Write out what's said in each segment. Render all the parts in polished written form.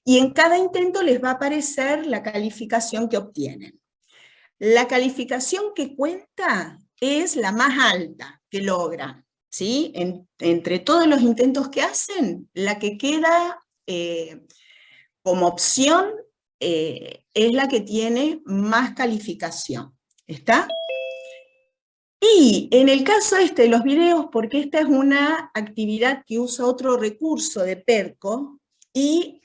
y en cada intento les va a aparecer la calificación que obtienen. La calificación que cuenta es la más alta que logran, ¿sí? Entre todos los intentos que hacen, la que queda como opción es la que tiene más calificación. ¿Está? Y en el caso de los videos, porque esta es una actividad que usa otro recurso de PERCO, y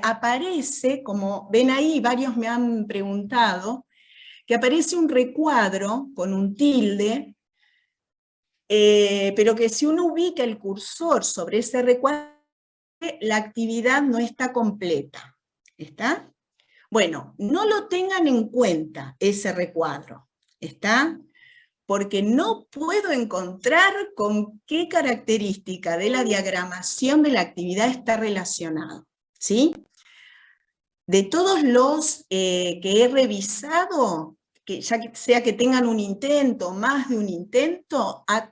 aparece, como ven ahí, varios me han preguntado, que aparece un recuadro con un tilde, pero que si uno ubica el cursor sobre ese recuadro, la actividad no está completa. ¿Está? Bueno, no lo tengan en cuenta ese recuadro. ¿Está? Porque no puedo encontrar con qué característica de la diagramación de la actividad está relacionado. ¿Sí? De todos los que he revisado, que ya sea que tengan un intento, más de un intento, a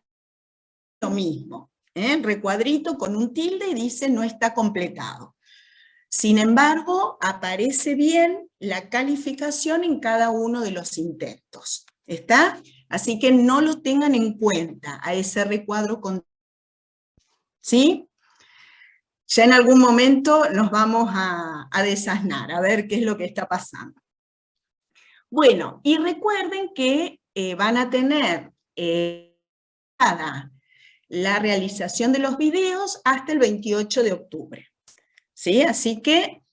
lo mismo. Recuadrito con un tilde y dice no está completado. Sin embargo, aparece bien la calificación en cada uno de los intentos. ¿Está? Así que no lo tengan en cuenta a ese recuadro. ¿Sí? Ya en algún momento nos vamos a desasnar, a ver qué es lo que está pasando. Bueno, y recuerden que van a tener la realización de los videos hasta el 28 de octubre. ¿Sí? Así que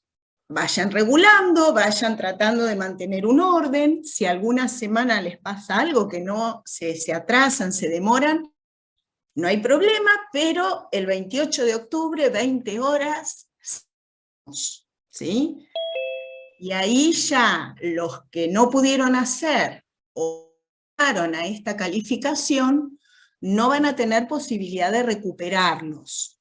vayan regulando, vayan tratando de mantener un orden. Si alguna semana les pasa algo que no se atrasan, se demoran, no hay problema, pero el 28 de octubre, 20 horas, ¿sí? Y ahí ya los que no pudieron hacer o llegaron a esta calificación, no van a tener posibilidad de recuperarlos.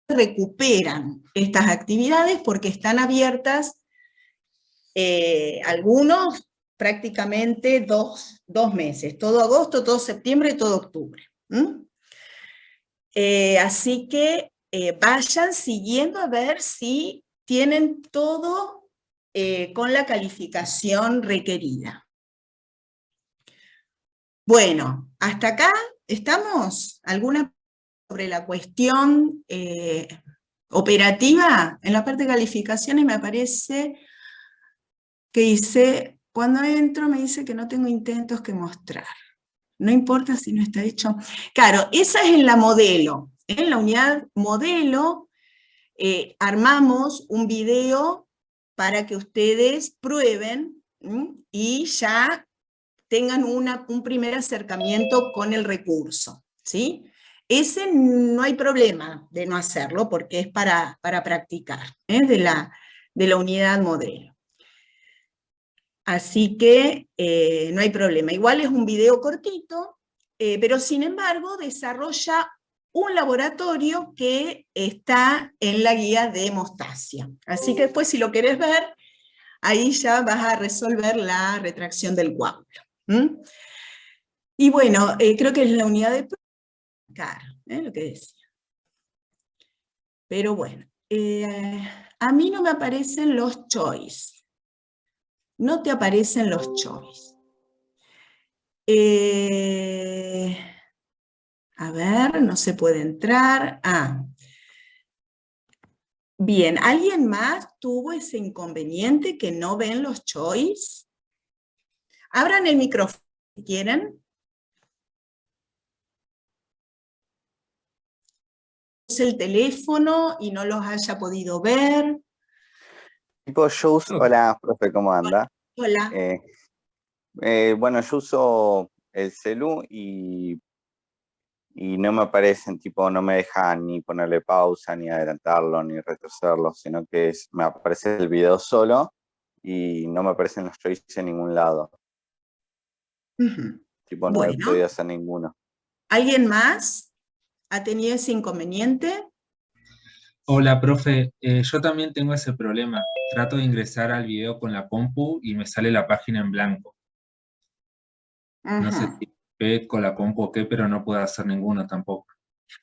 Recuperan estas actividades porque están abiertas, algunos prácticamente dos meses, todo agosto, todo septiembre, todo octubre. Así que vayan siguiendo a ver si tienen todo con la calificación requerida. Bueno, hasta acá estamos. ¿Alguna sobre la cuestión operativa? En la parte de calificaciones me aparece que dice, cuando entro me dice que no tengo intentos que mostrar. No importa si no está hecho. Claro, esa es en la modelo. En la unidad modelo armamos un video para que ustedes prueben y ya tengan un primer acercamiento con el recurso, ¿sí? Ese no hay problema de no hacerlo porque es para practicar, de la unidad modelo. Así que no hay problema. Igual es un video cortito, pero sin embargo desarrolla un laboratorio que está en la guía de Mostacia. Así que después si lo querés ver, ahí ya vas a resolver la retracción del coágulo. Y bueno, creo que es la unidad de practicar, lo que decía. Pero bueno, a mí no me aparecen los choice. No te aparecen los choice. A ver, no se puede entrar. Bien, ¿alguien más tuvo ese inconveniente que no ven los choice? Abran el micrófono si quieren. El teléfono y no los haya podido ver. Tipo, yo uso... Hola, profe, ¿cómo anda? Hola. Bueno, yo uso el celu y no me aparecen, tipo, no me dejan ni ponerle pausa, ni adelantarlo, ni retrocederlo, sino que me aparece el video solo y no me aparecen los choices en ningún lado. Tipo, no he podido hacer ninguno. ¿Alguien más ha tenido ese inconveniente? Hola, profe. Yo también tengo ese problema. Trato de ingresar al video con la compu y me sale la página en blanco. No sé si con la compu o qué, pero no puedo hacer ninguno tampoco.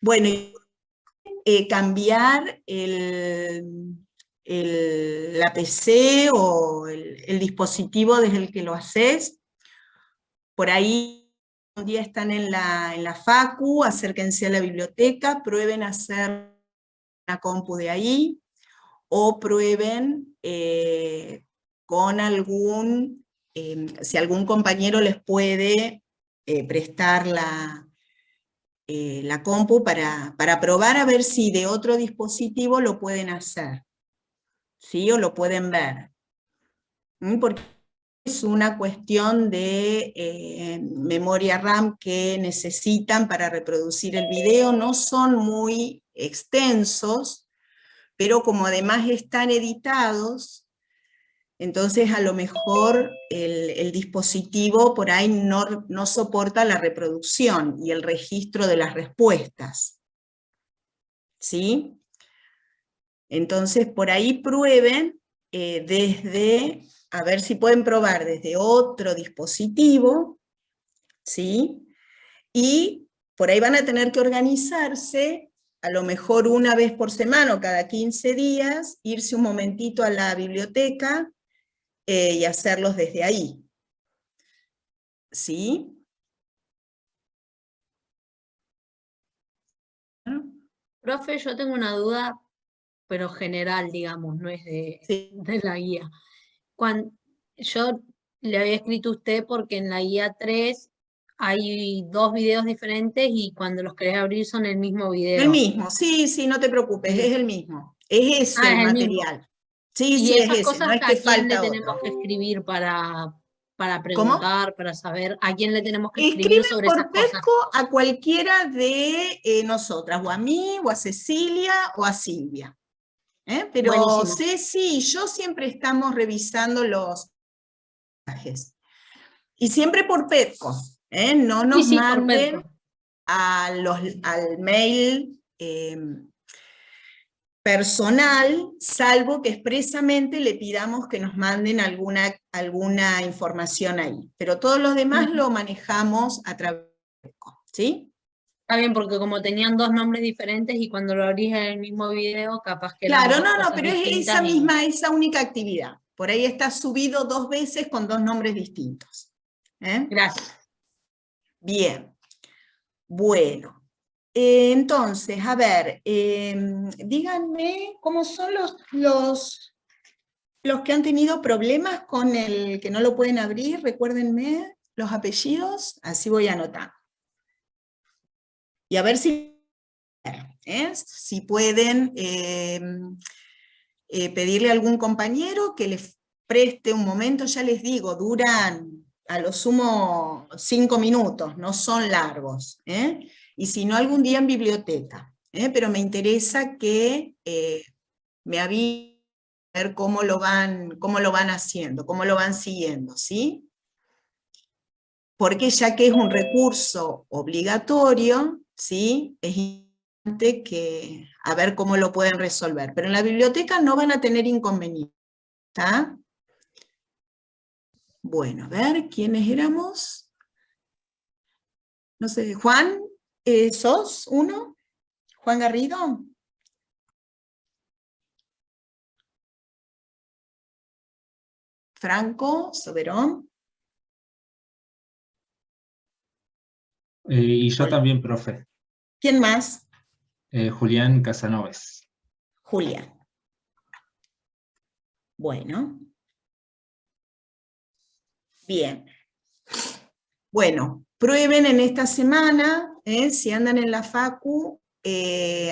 Bueno, cambiar el la PC o el dispositivo desde el que lo haces. Por ahí un día están en la facu, acérquense a la biblioteca, prueben hacer una compu de ahí, o prueben con si algún compañero les puede prestar la compu para probar a ver si de otro dispositivo lo pueden hacer, ¿sí? O lo pueden ver. Porque es una cuestión de memoria RAM que necesitan para reproducir el video, no son muy extensos, pero como además están editados, entonces a lo mejor el dispositivo por ahí no soporta la reproducción y el registro de las respuestas. ¿Sí? Entonces por ahí prueben a ver si pueden probar desde otro dispositivo, ¿sí? Y por ahí van a tener que organizarse, a lo mejor una vez por semana o cada 15 días, irse un momentito a la biblioteca y hacerlos desde ahí. ¿Sí? Profe, yo tengo una duda, pero general, digamos, no es Sí. de la guía. Yo le había escrito a usted porque en la guía 3 hay 2 videos diferentes y cuando los querés abrir son el mismo video. El mismo, sí, no te preocupes, Sí. es el mismo. Es ese el es el mismo. material. Sí, Y es esas ese, cosas no es a que quién le falta tenemos otro. que escribir para preguntar, para saber a quién le tenemos que escribir Escriben sobre esas por cosas. Petco a cualquiera de nosotras, o a mí, o a Cecilia, o a Silvia. Pero Buenísimo. Ceci y yo siempre estamos revisando los mensajes. Y siempre por Petco. No nos Sí, por manden Petco. al mail personal, salvo que expresamente le pidamos que nos manden alguna información ahí. Pero todos los demás lo manejamos a través de Petco, ¿sí? Está bien, porque como tenían 2 nombres diferentes y cuando lo abrís en el mismo video, capaz que eran Claro, 2 no, cosas pero es distintas esa única actividad. Por ahí está subido 2 veces con 2 nombres distintos. Gracias. Bien. Bueno. Entonces, a ver, díganme cómo son los que han tenido problemas con el que no lo pueden abrir, recuérdenme los apellidos, así voy a anotar. Y a ver si pueden pedirle a algún compañero que les preste un momento, ya les digo, duran a lo sumo 5 minutos, no son largos, y si no algún día en biblioteca, pero me interesa que me avisen a ver cómo lo van haciendo, cómo lo van siguiendo, ¿sí? Porque ya que es un recurso obligatorio, ¿sí? Es importante que a ver cómo lo pueden resolver, pero en la biblioteca no van a tener inconveniente, ¿está? Bueno, a ver, ¿quiénes éramos? No sé, Juan, ¿sos uno? ¿Juan Garrido? Franco, Soberón. Y yo también, profe. ¿Quién más? Julián Casanovas. Julián. Bueno. Bien. Bueno, prueben en esta semana, si andan en la facu,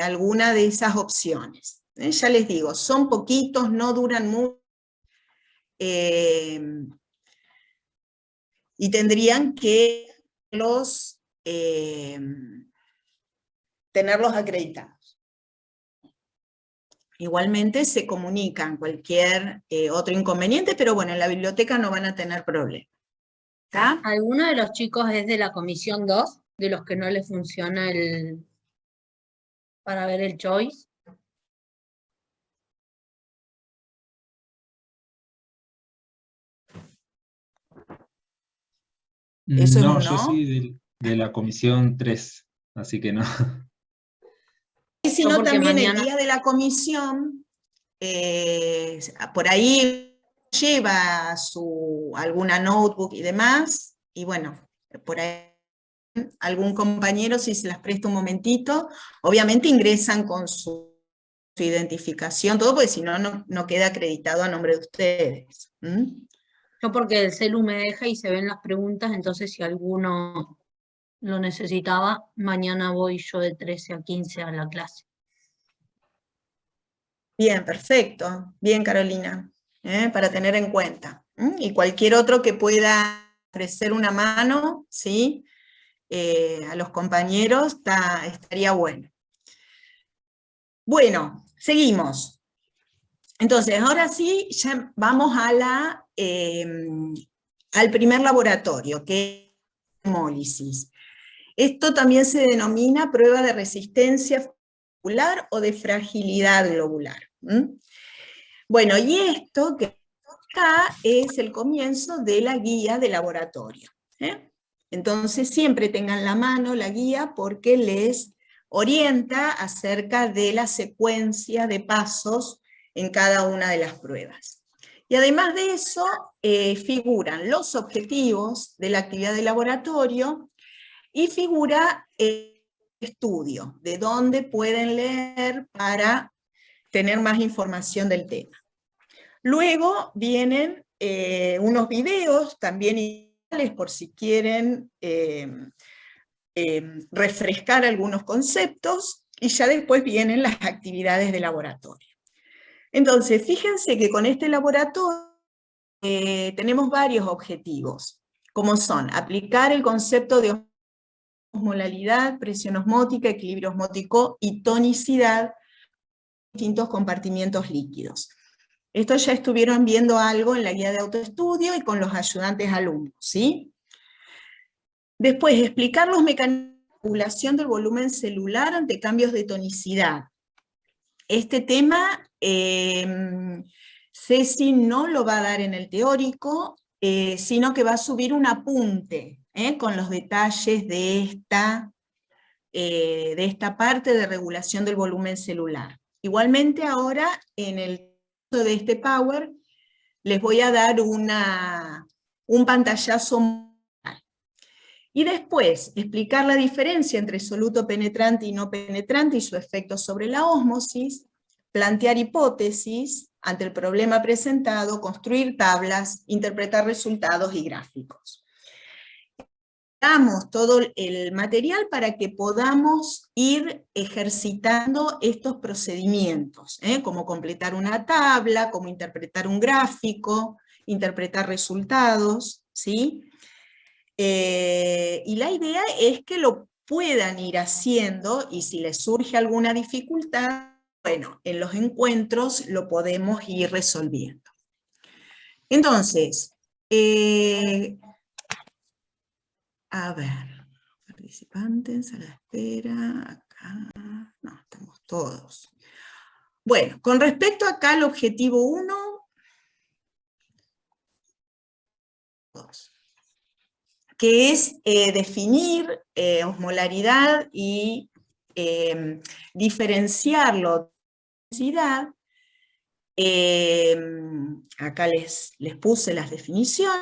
alguna de esas opciones. Ya les digo, son poquitos, no duran mucho, y tendrían que tenerlos acreditados. Igualmente se comunican cualquier otro inconveniente, pero bueno, en la biblioteca no van a tener problema. ¿Está? ¿Alguno de los chicos es de la comisión 2, de los que no les funciona para ver el choice? ¿Eso es No, un yo no? soy de la comisión 3, así que no. Y si no, porque también el mañana... día de la comisión, por ahí lleva alguna notebook y demás, y bueno, por ahí algún compañero, si se las presta un momentito, obviamente ingresan con su identificación, todo, porque si no, no queda acreditado a nombre de ustedes. Yo porque el celu me deja y se ven las preguntas, entonces si alguno lo necesitaba, mañana voy yo de 13 a 15 a la clase. Bien, perfecto. Bien, Carolina, para tener en cuenta. Y cualquier otro que pueda ofrecer una mano, ¿sí? A los compañeros, estaría bueno. Bueno, seguimos. Entonces, ahora sí, ya vamos al primer laboratorio, que es hemólisis. Esto también se denomina prueba de resistencia globular o de fragilidad globular. Bueno, y esto que acá es el comienzo de la guía de laboratorio. Entonces siempre tengan la mano la guía porque les orienta acerca de la secuencia de pasos en cada una de las pruebas. Y además de eso, figuran los objetivos de la actividad de laboratorio y figura el estudio, de dónde pueden leer para tener más información del tema. Luego vienen unos videos también iguales por si quieren refrescar algunos conceptos, y ya después vienen las actividades de laboratorio. Entonces, fíjense que con este laboratorio tenemos varios objetivos, como son aplicar el concepto de osmolalidad, presión osmótica, equilibrio osmótico y tonicidad en distintos compartimientos líquidos. Esto ya estuvieron viendo algo en la guía de autoestudio y con los ayudantes alumnos, ¿sí? Después, explicar los mecanismos de regulación del volumen celular ante cambios de tonicidad. Este tema, Ceci no lo va a dar en el teórico, sino que va a subir un apunte con los detalles de esta parte de regulación del volumen celular. Igualmente ahora, en el caso de este Power, les voy a dar un pantallazo. Y después, explicar la diferencia entre soluto penetrante y no penetrante y su efecto sobre la ósmosis, plantear hipótesis ante el problema presentado, construir tablas, interpretar resultados y gráficos. Damos todo el material para que podamos ir ejercitando estos procedimientos, como completar una tabla, como interpretar un gráfico, interpretar resultados, ¿sí? Y la idea es que lo puedan ir haciendo, y si les surge alguna dificultad, bueno, en los encuentros lo podemos ir resolviendo. Entonces, a ver, participantes a la espera, acá, no, estamos todos. Bueno, con respecto acá al objetivo 1, que es definir osmolaridad y diferenciarlo de densidad. Acá les puse las definiciones: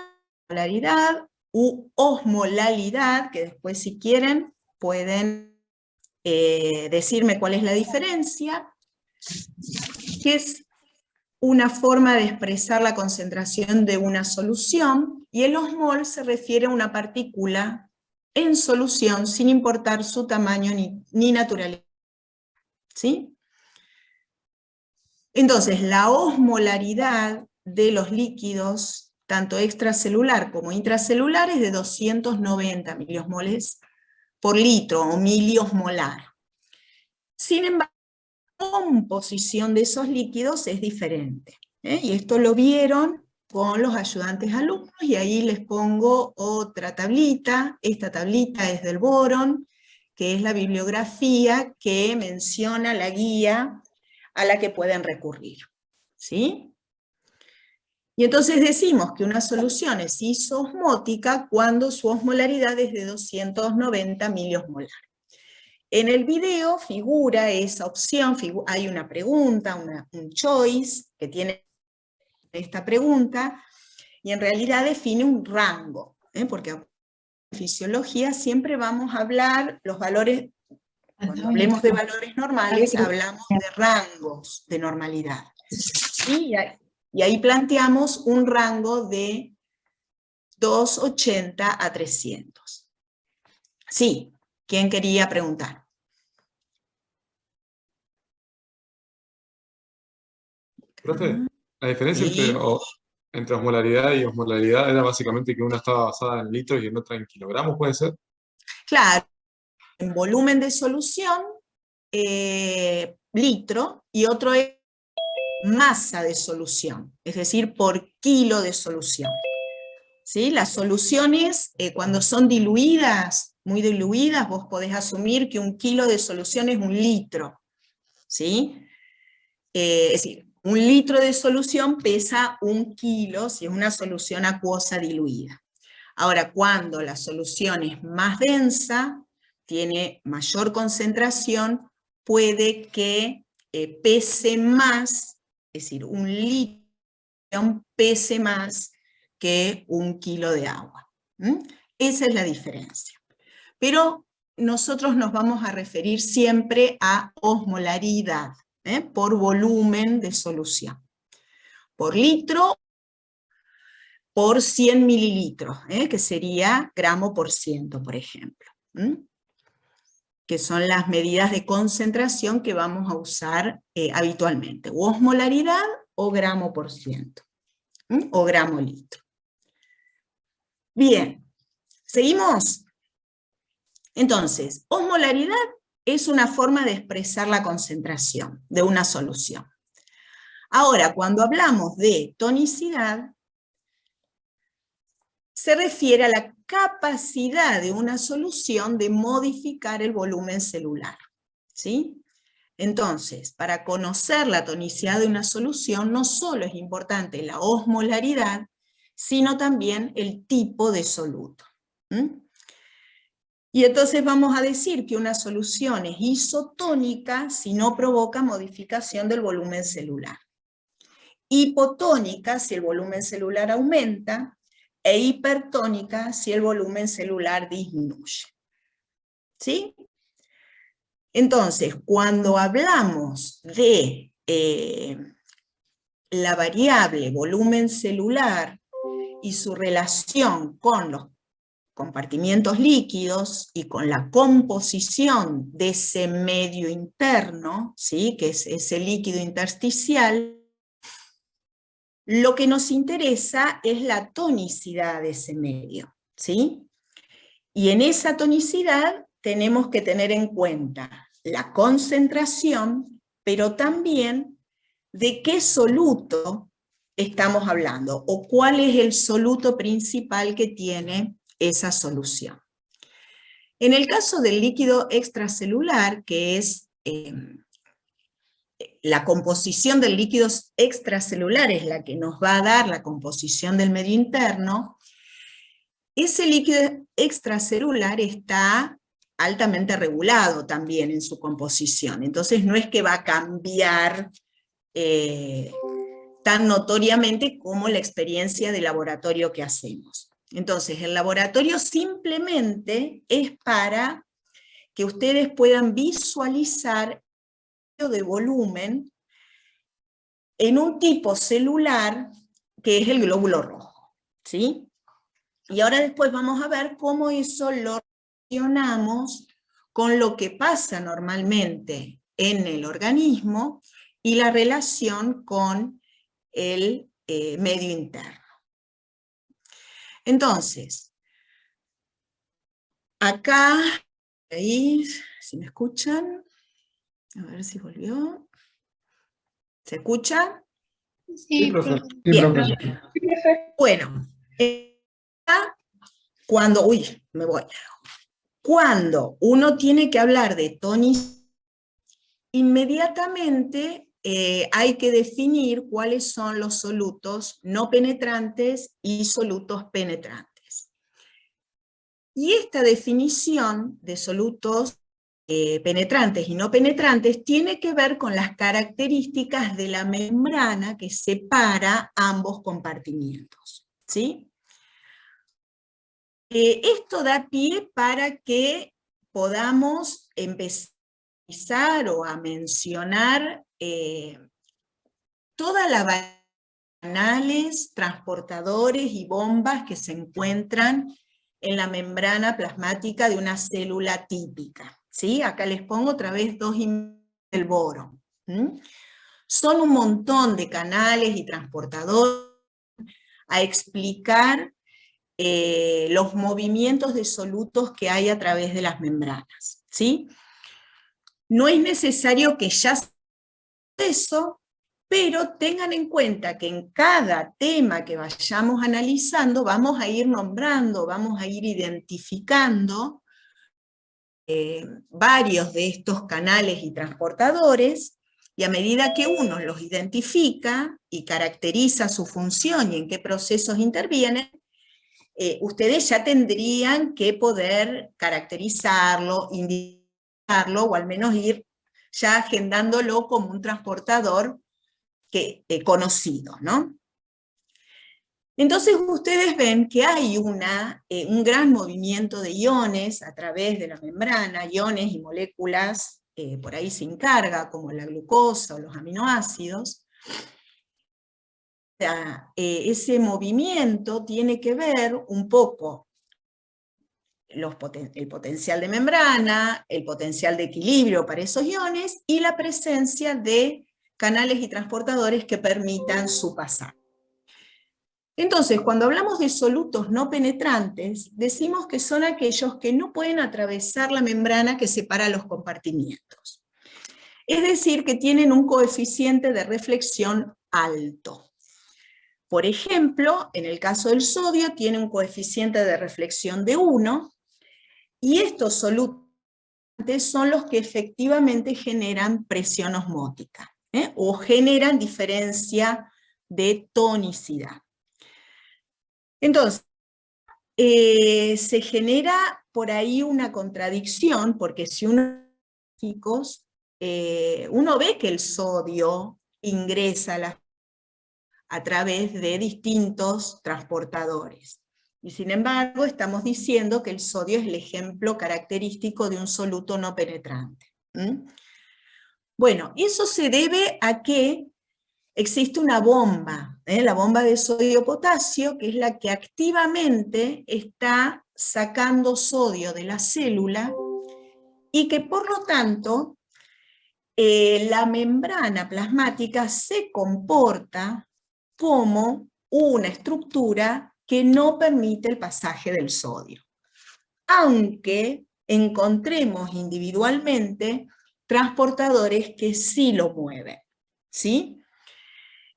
osmolaridad u osmolalidad, que después si quieren pueden decirme cuál es la diferencia, que es una forma de expresar la concentración de una solución, y el osmol se refiere a una partícula en solución sin importar su tamaño ni naturaleza. ¿Sí? Entonces, la osmolaridad de los líquidos, tanto extracelular como intracelular, es de 290 miliosmoles por litro, o miliosmolar. Sin embargo, la composición de esos líquidos es diferente. Y esto lo vieron con los ayudantes alumnos, y ahí les pongo otra tablita. Esta tablita es del boron, que es la bibliografía que menciona la guía a la que pueden recurrir. ¿Sí? Y entonces decimos que una solución es isoosmótica cuando su osmolaridad es de 290 miliosmolar. En el video figura esa opción, hay una pregunta, un choice que tiene esta pregunta, y en realidad define un rango, porque en fisiología siempre vamos a hablar los valores, cuando hablemos de valores normales, hablamos de rangos de normalidad. ¿Sí? Y ahí planteamos un rango de 280 a 300. Sí, ¿quién quería preguntar? Profe, la diferencia Sí. entre osmolaridad y osmolaridad era básicamente que una estaba basada en litros y en otra en kilogramos, ¿puede ser? Claro, en volumen de solución, litro, y otro es masa de solución, es decir, por kilo de solución. ¿Sí? Las soluciones, cuando son diluidas, muy diluidas, vos podés asumir que 1 kilo de solución es 1 litro. ¿Sí? Es decir, 1 litro de solución pesa 1 kilo si es una solución acuosa diluida. Ahora, cuando la solución es más densa, tiene mayor concentración, puede que pese más, es decir, 1 litro pese más que 1 kilo de agua. Esa es la diferencia. Pero nosotros nos vamos a referir siempre a osmolaridad, por volumen de solución. Por litro, por 100 mililitros, que sería gramo por ciento, por ejemplo. Que son las medidas de concentración que vamos a usar habitualmente. O osmolaridad o gramo por ciento. O gramo litro. Bien, ¿seguimos? Entonces, osmolaridad es una forma de expresar la concentración de una solución. Ahora, cuando hablamos de tonicidad, se refiere a la capacidad de una solución de modificar el volumen celular. ¿Sí? Entonces, para conocer la tonicidad de una solución, no solo es importante la osmolaridad, sino también el tipo de soluto. Y entonces vamos a decir que una solución es isotónica si no provoca modificación del volumen celular. Hipotónica si el volumen celular aumenta, e hipertónica si el volumen celular disminuye. ¿Sí? Entonces, cuando hablamos de la variable volumen celular y su relación con los compartimientos líquidos y con la composición de ese medio interno, ¿sí? Que es ese líquido intersticial, lo que nos interesa es la tonicidad de ese medio, ¿sí? Y en esa tonicidad tenemos que tener en cuenta la concentración, pero también de qué soluto estamos hablando, o cuál es el soluto principal que tiene esa solución. En el caso del líquido extracelular, que es la composición del líquido extracelular es la que nos va a dar la composición del medio interno, ese líquido extracelular está altamente regulado también en su composición, entonces no es que va a cambiar tan notoriamente como la experiencia de laboratorio que hacemos. Entonces, el laboratorio simplemente es para que ustedes puedan visualizar el de volumen en un tipo celular que es el glóbulo rojo, ¿sí? Y ahora después vamos a ver cómo eso lo relacionamos con lo que pasa normalmente en el organismo y la relación con el medio interno. Entonces, acá, ahí, si me escuchan, a ver si volvió. ¿Se escucha? Sí, profe. Bien. Bueno, cuando, me voy. Cuando uno tiene que hablar de tonicidad, inmediatamente hay que definir cuáles son los solutos no penetrantes y solutos penetrantes. Y esta definición de solutos penetrantes y no penetrantes, tiene que ver con las características de la membrana que separa ambos compartimientos, ¿sí? Esto da pie para que podamos empezar o a mencionar toda la variedad de canales, transportadores y bombas que se encuentran en la membrana plasmática de una célula típica, ¿sí? Acá les pongo otra vez 2 del boro. Son un montón de canales y transportadores a explicar los movimientos de solutos que hay a través de las membranas, ¿sí? No es necesario que ya sepan eso, pero tengan en cuenta que en cada tema que vayamos analizando vamos a ir nombrando, vamos a ir identificando varios de estos canales y transportadores, y a medida que uno los identifica y caracteriza su función y en qué procesos intervienen, ustedes ya tendrían que poder caracterizarlo, indicarlo, o al menos ir ya agendándolo como un transportador conocido, ¿no? Entonces ustedes ven que hay un gran movimiento de iones a través de la membrana, iones y moléculas por ahí sin carga, como la glucosa o los aminoácidos. Ese movimiento tiene que ver un poco el potencial de membrana, el potencial de equilibrio para esos iones y la presencia de canales y transportadores que permitan su pasaje. Entonces, cuando hablamos de solutos no penetrantes, decimos que son aquellos que no pueden atravesar la membrana que separa los compartimientos. Es decir, que tienen un coeficiente de reflexión alto. Por ejemplo, en el caso del sodio tiene un coeficiente de reflexión de 1, y estos solutos son los que efectivamente generan presión osmótica, o generan diferencia de tonicidad. Entonces, se genera por ahí una contradicción, porque si uno ve que el sodio ingresa a través de distintos transportadores. Y sin embargo, estamos diciendo que el sodio es el ejemplo característico de un soluto no penetrante. Bueno, eso se debe a que existe una bomba, la bomba de sodio-potasio, que es la que activamente está sacando sodio de la célula, y que por lo tanto la membrana plasmática se comporta como una estructura que no permite el pasaje del sodio, aunque encontremos individualmente transportadores que sí lo mueven, ¿sí?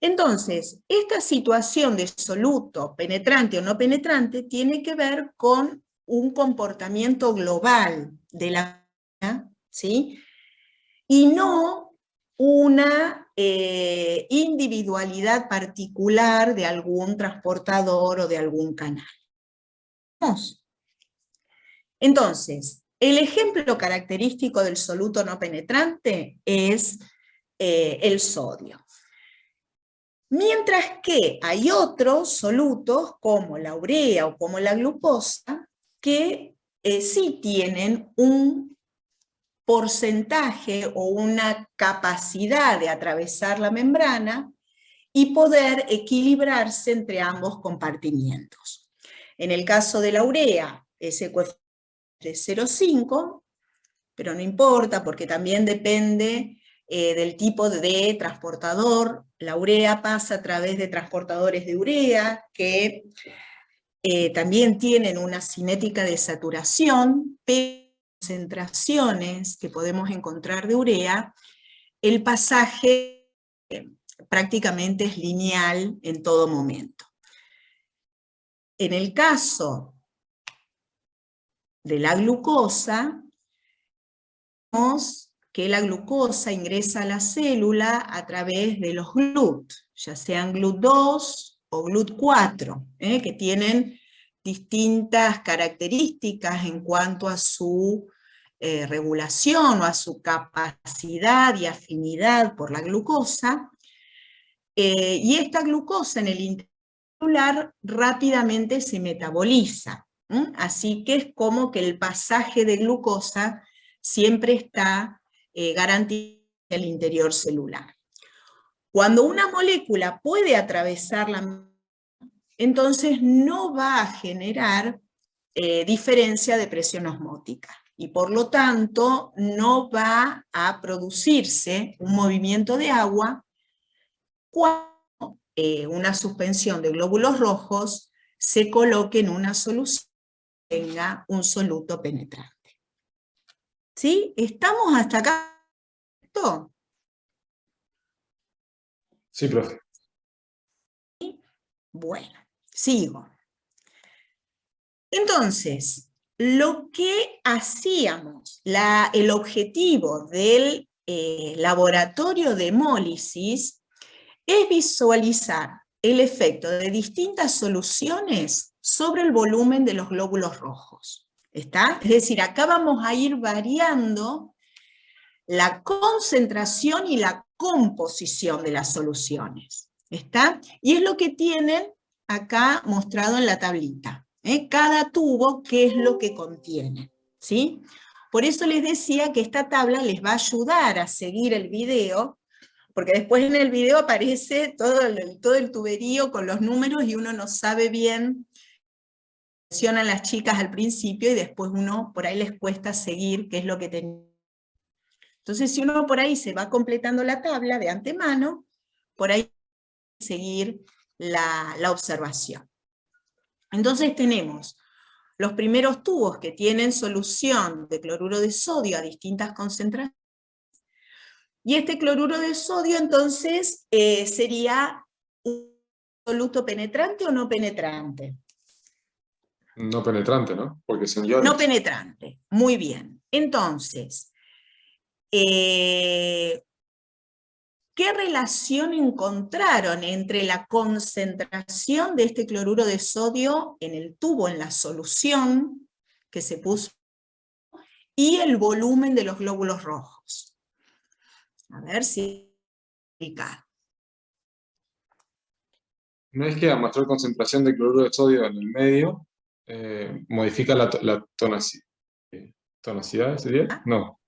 Entonces, esta situación de soluto penetrante o no penetrante tiene que ver con un comportamiento global de la membrana, ¿sí? Y no una individualidad particular de algún transportador o de algún canal. Entonces, el ejemplo característico del soluto no penetrante es el sodio. Mientras que hay otros solutos, como la urea o como la glucosa, que sí tienen un porcentaje o una capacidad de atravesar la membrana y poder equilibrarse entre ambos compartimientos. En el caso de la urea, ese coeficiente es 0,5, pero no importa porque también depende del tipo de transportador. La urea pasa a través de transportadores de urea que también tienen una cinética de saturación, pero concentraciones que podemos encontrar de urea, el pasaje prácticamente es lineal en todo momento. En el caso de la glucosa, vemos que la glucosa ingresa a la célula a través de los GLUT, ya sean GLUT2 o GLUT4, que tienen distintas características en cuanto a su regulación o a su capacidad y afinidad por la glucosa, y esta glucosa en el interior celular rápidamente se metaboliza. Así que es como que el pasaje de glucosa siempre está garantizado en el interior celular. Cuando una molécula puede atravesar la, entonces no va a generar diferencia de presión osmótica, y por lo tanto no va a producirse un movimiento de agua cuando una suspensión de glóbulos rojos se coloque en una solución que tenga un soluto penetrante. ¿Sí? ¿Estamos hasta acá? Sí, profe. Bueno, sigo. Entonces, lo que hacíamos, el objetivo del laboratorio de hemólisis es visualizar el efecto de distintas soluciones sobre el volumen de los glóbulos rojos. ¿Está? Es decir, acá vamos a ir variando la concentración y la composición de las soluciones. ¿Está? Y es lo que tienen acá mostrado en la tablita. Cada tubo, qué es lo que contiene. ¿Sí? Por eso les decía que esta tabla les va a ayudar a seguir el video, porque después en el video aparece todo el tuberío con los números y uno no sabe bien, mencionan las chicas al principio y después uno por ahí les cuesta seguir qué es lo que tenía. Entonces si uno por ahí se va completando la tabla de antemano, por ahí seguir la observación. Entonces tenemos los primeros tubos que tienen solución de cloruro de sodio a distintas concentraciones, y este cloruro de sodio entonces sería un soluto penetrante o no penetrante. No penetrante, ¿no? Porque son iones. No penetrante, muy bien. Entonces, ¿qué relación encontraron entre la concentración de este cloruro de sodio en el tubo, en la solución que se puso, y el volumen de los glóbulos rojos? A ver si explicar. No es que a mayor concentración de cloruro de sodio en el medio, modifica la tonicidad, ¿sería? No,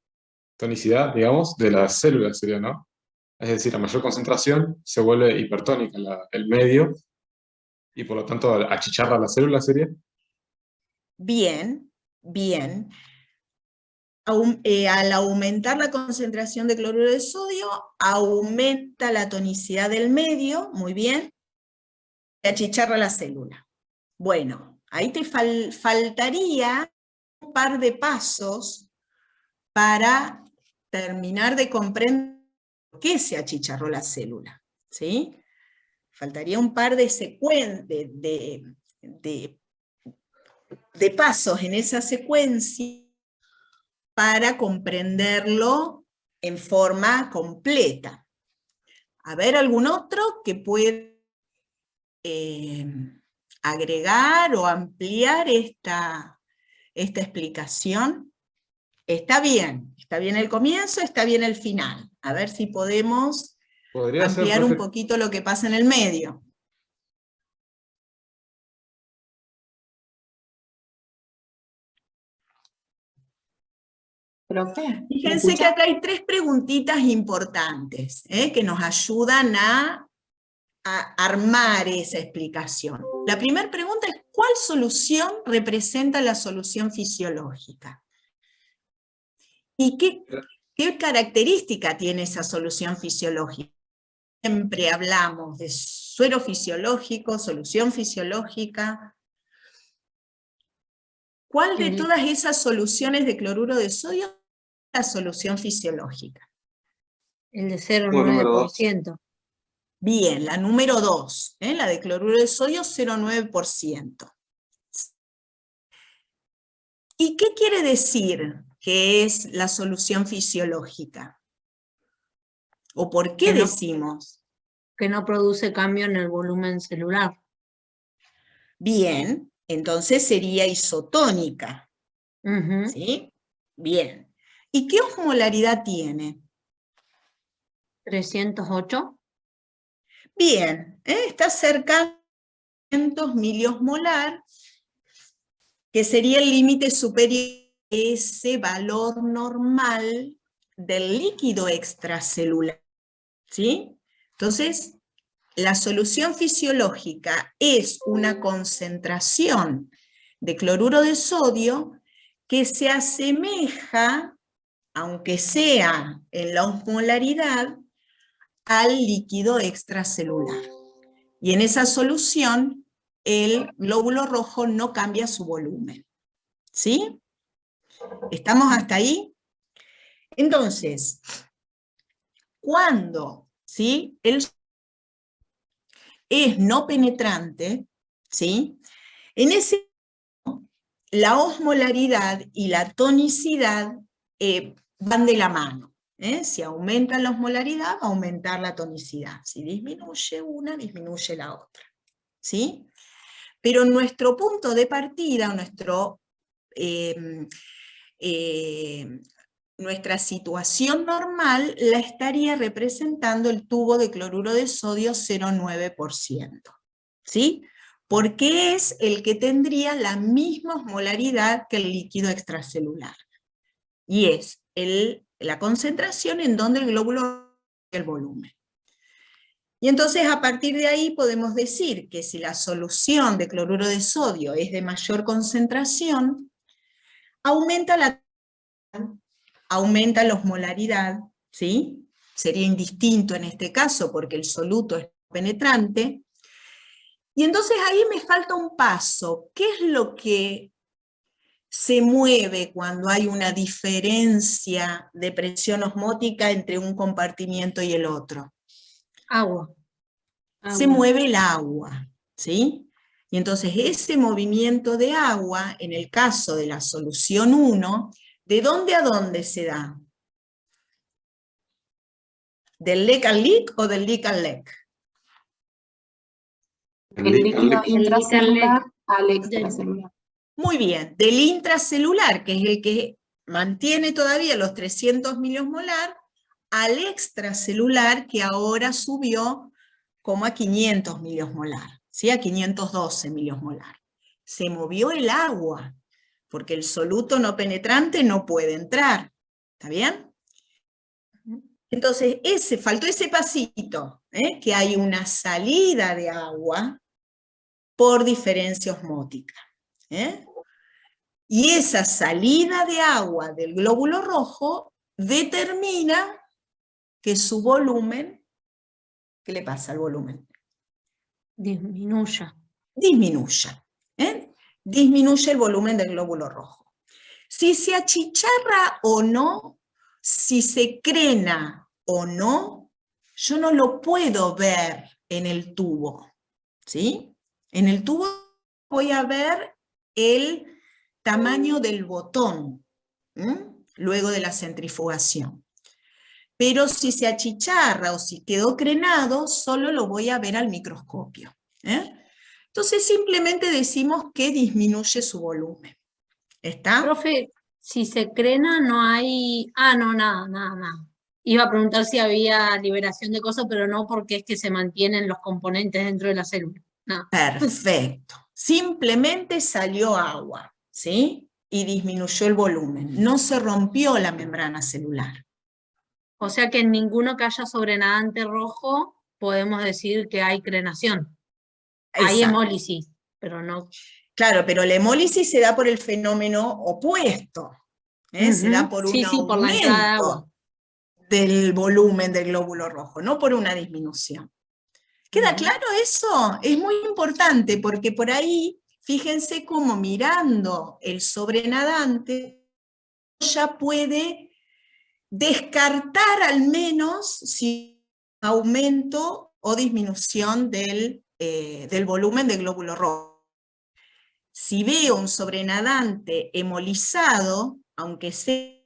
tonicidad, digamos, de las células, sería, ¿no? Es decir, a mayor concentración se vuelve hipertónica el medio, y por lo tanto achicharra la célula, ¿sería? Bien, bien. Al aumentar la concentración de cloruro de sodio, aumenta la tonicidad del medio, muy bien, y achicharra la célula. Bueno, ahí te faltaría un par de pasos para terminar de comprender por qué se achicharró la célula, ¿sí? Faltaría un par de pasos en esa secuencia para comprenderlo en forma completa. A ver, ¿algún otro que pueda agregar o ampliar esta explicación? Está bien el comienzo, está bien el final. A ver si podemos ampliar un poquito lo que pasa en el medio. Fíjense que acá hay tres preguntitas importantes que nos ayudan a armar esa explicación. La primera pregunta es: ¿cuál solución representa la solución fisiológica? ¿Y qué característica tiene esa solución fisiológica? Siempre hablamos de suero fisiológico, solución fisiológica. ¿Cuál de todas esas soluciones de cloruro de sodio es la solución fisiológica? El de 0,9%. Bien, la número 2, la de cloruro de sodio, 0,9%. ¿Y qué quiere decir que es la solución fisiológica? ¿O por qué decimos? Que no produce cambio en el volumen celular. Bien, entonces sería isotónica. ¿Sí? Bien. ¿Y qué osmolaridad tiene? 308. Bien, está cerca de 500 miliosmolar, que sería el límite superior a ese valor normal del líquido extracelular, ¿sí? Entonces, la solución fisiológica es una concentración de cloruro de sodio que se asemeja, aunque sea en la osmolaridad, al líquido extracelular. Y en esa solución, el glóbulo rojo no cambia su volumen. ¿Sí? ¿Estamos hasta ahí? Entonces, cuando, ¿sí?, el es no penetrante, ¿sí?, en ese la osmolaridad y la tonicidad van de la mano. Si aumenta la osmolaridad, va a aumentar la tonicidad. Si disminuye una, disminuye la otra. ¿Sí? Pero nuestro punto de partida, nuestra situación normal la estaría representando el tubo de cloruro de sodio 0,9%. ¿Sí? Porque es el que tendría la misma osmolaridad que el líquido extracelular. Y es la concentración en donde el glóbulo el volumen. Y entonces a partir de ahí podemos decir que si la solución de cloruro de sodio es de mayor concentración, aumenta la osmolaridad, ¿sí? Sería indistinto en este caso porque el soluto es penetrante. Y entonces ahí me falta un paso. ¿Qué es lo que se mueve cuando hay una diferencia de presión osmótica entre un compartimiento y el otro? Agua. Se mueve el agua, ¿sí? Y entonces ese movimiento de agua, en el caso de la solución 1, ¿de dónde a dónde se da? ¿Del leak al leak o del leak al leak? El líquido intracelular al extracelular. Muy bien, del intracelular, que es el que mantiene todavía los 300 miliosmolar, al extracelular, que ahora subió como a 500 miliosmolar, ¿sí? A 512 miliosmolar. Se movió el agua, porque el soluto no penetrante no puede entrar. ¿Está bien? Entonces, faltó ese pasito, que hay una salida de agua por diferencia osmótica. Y esa salida de agua del glóbulo rojo determina que su volumen, ¿qué le pasa al volumen? Disminuya. Disminuya. Disminuye el volumen del glóbulo rojo. Si se achicharra o no, si se crena o no, yo no lo puedo ver en el tubo. ¿Sí? En el tubo voy a ver el tamaño del botón, luego de la centrifugación. Pero si se achicharra o si quedó crenado, solo lo voy a ver al microscopio. Entonces simplemente decimos que disminuye su volumen. ¿Está? Profe, si se crena no hay... Ah, no, nada. Iba a preguntar si había liberación de cosas, pero no, porque es que se mantienen los componentes dentro de la célula. No. Perfecto. Simplemente salió agua, ¿sí? Y disminuyó el volumen. No se rompió la membrana celular. O sea que en ninguno que haya sobrenadante rojo podemos decir que hay crenación. Hay Exacto. hemólisis, pero no... Claro, pero la hemólisis se da por el fenómeno opuesto. Se da por un por la entrada de agua. aumento del volumen del glóbulo rojo, no por una disminución. ¿Queda claro eso? Es muy importante porque por ahí, fíjense cómo mirando el sobrenadante ya puede descartar al menos si aumento o disminución del volumen del glóbulo rojo. Si veo un sobrenadante hemolizado, aunque sea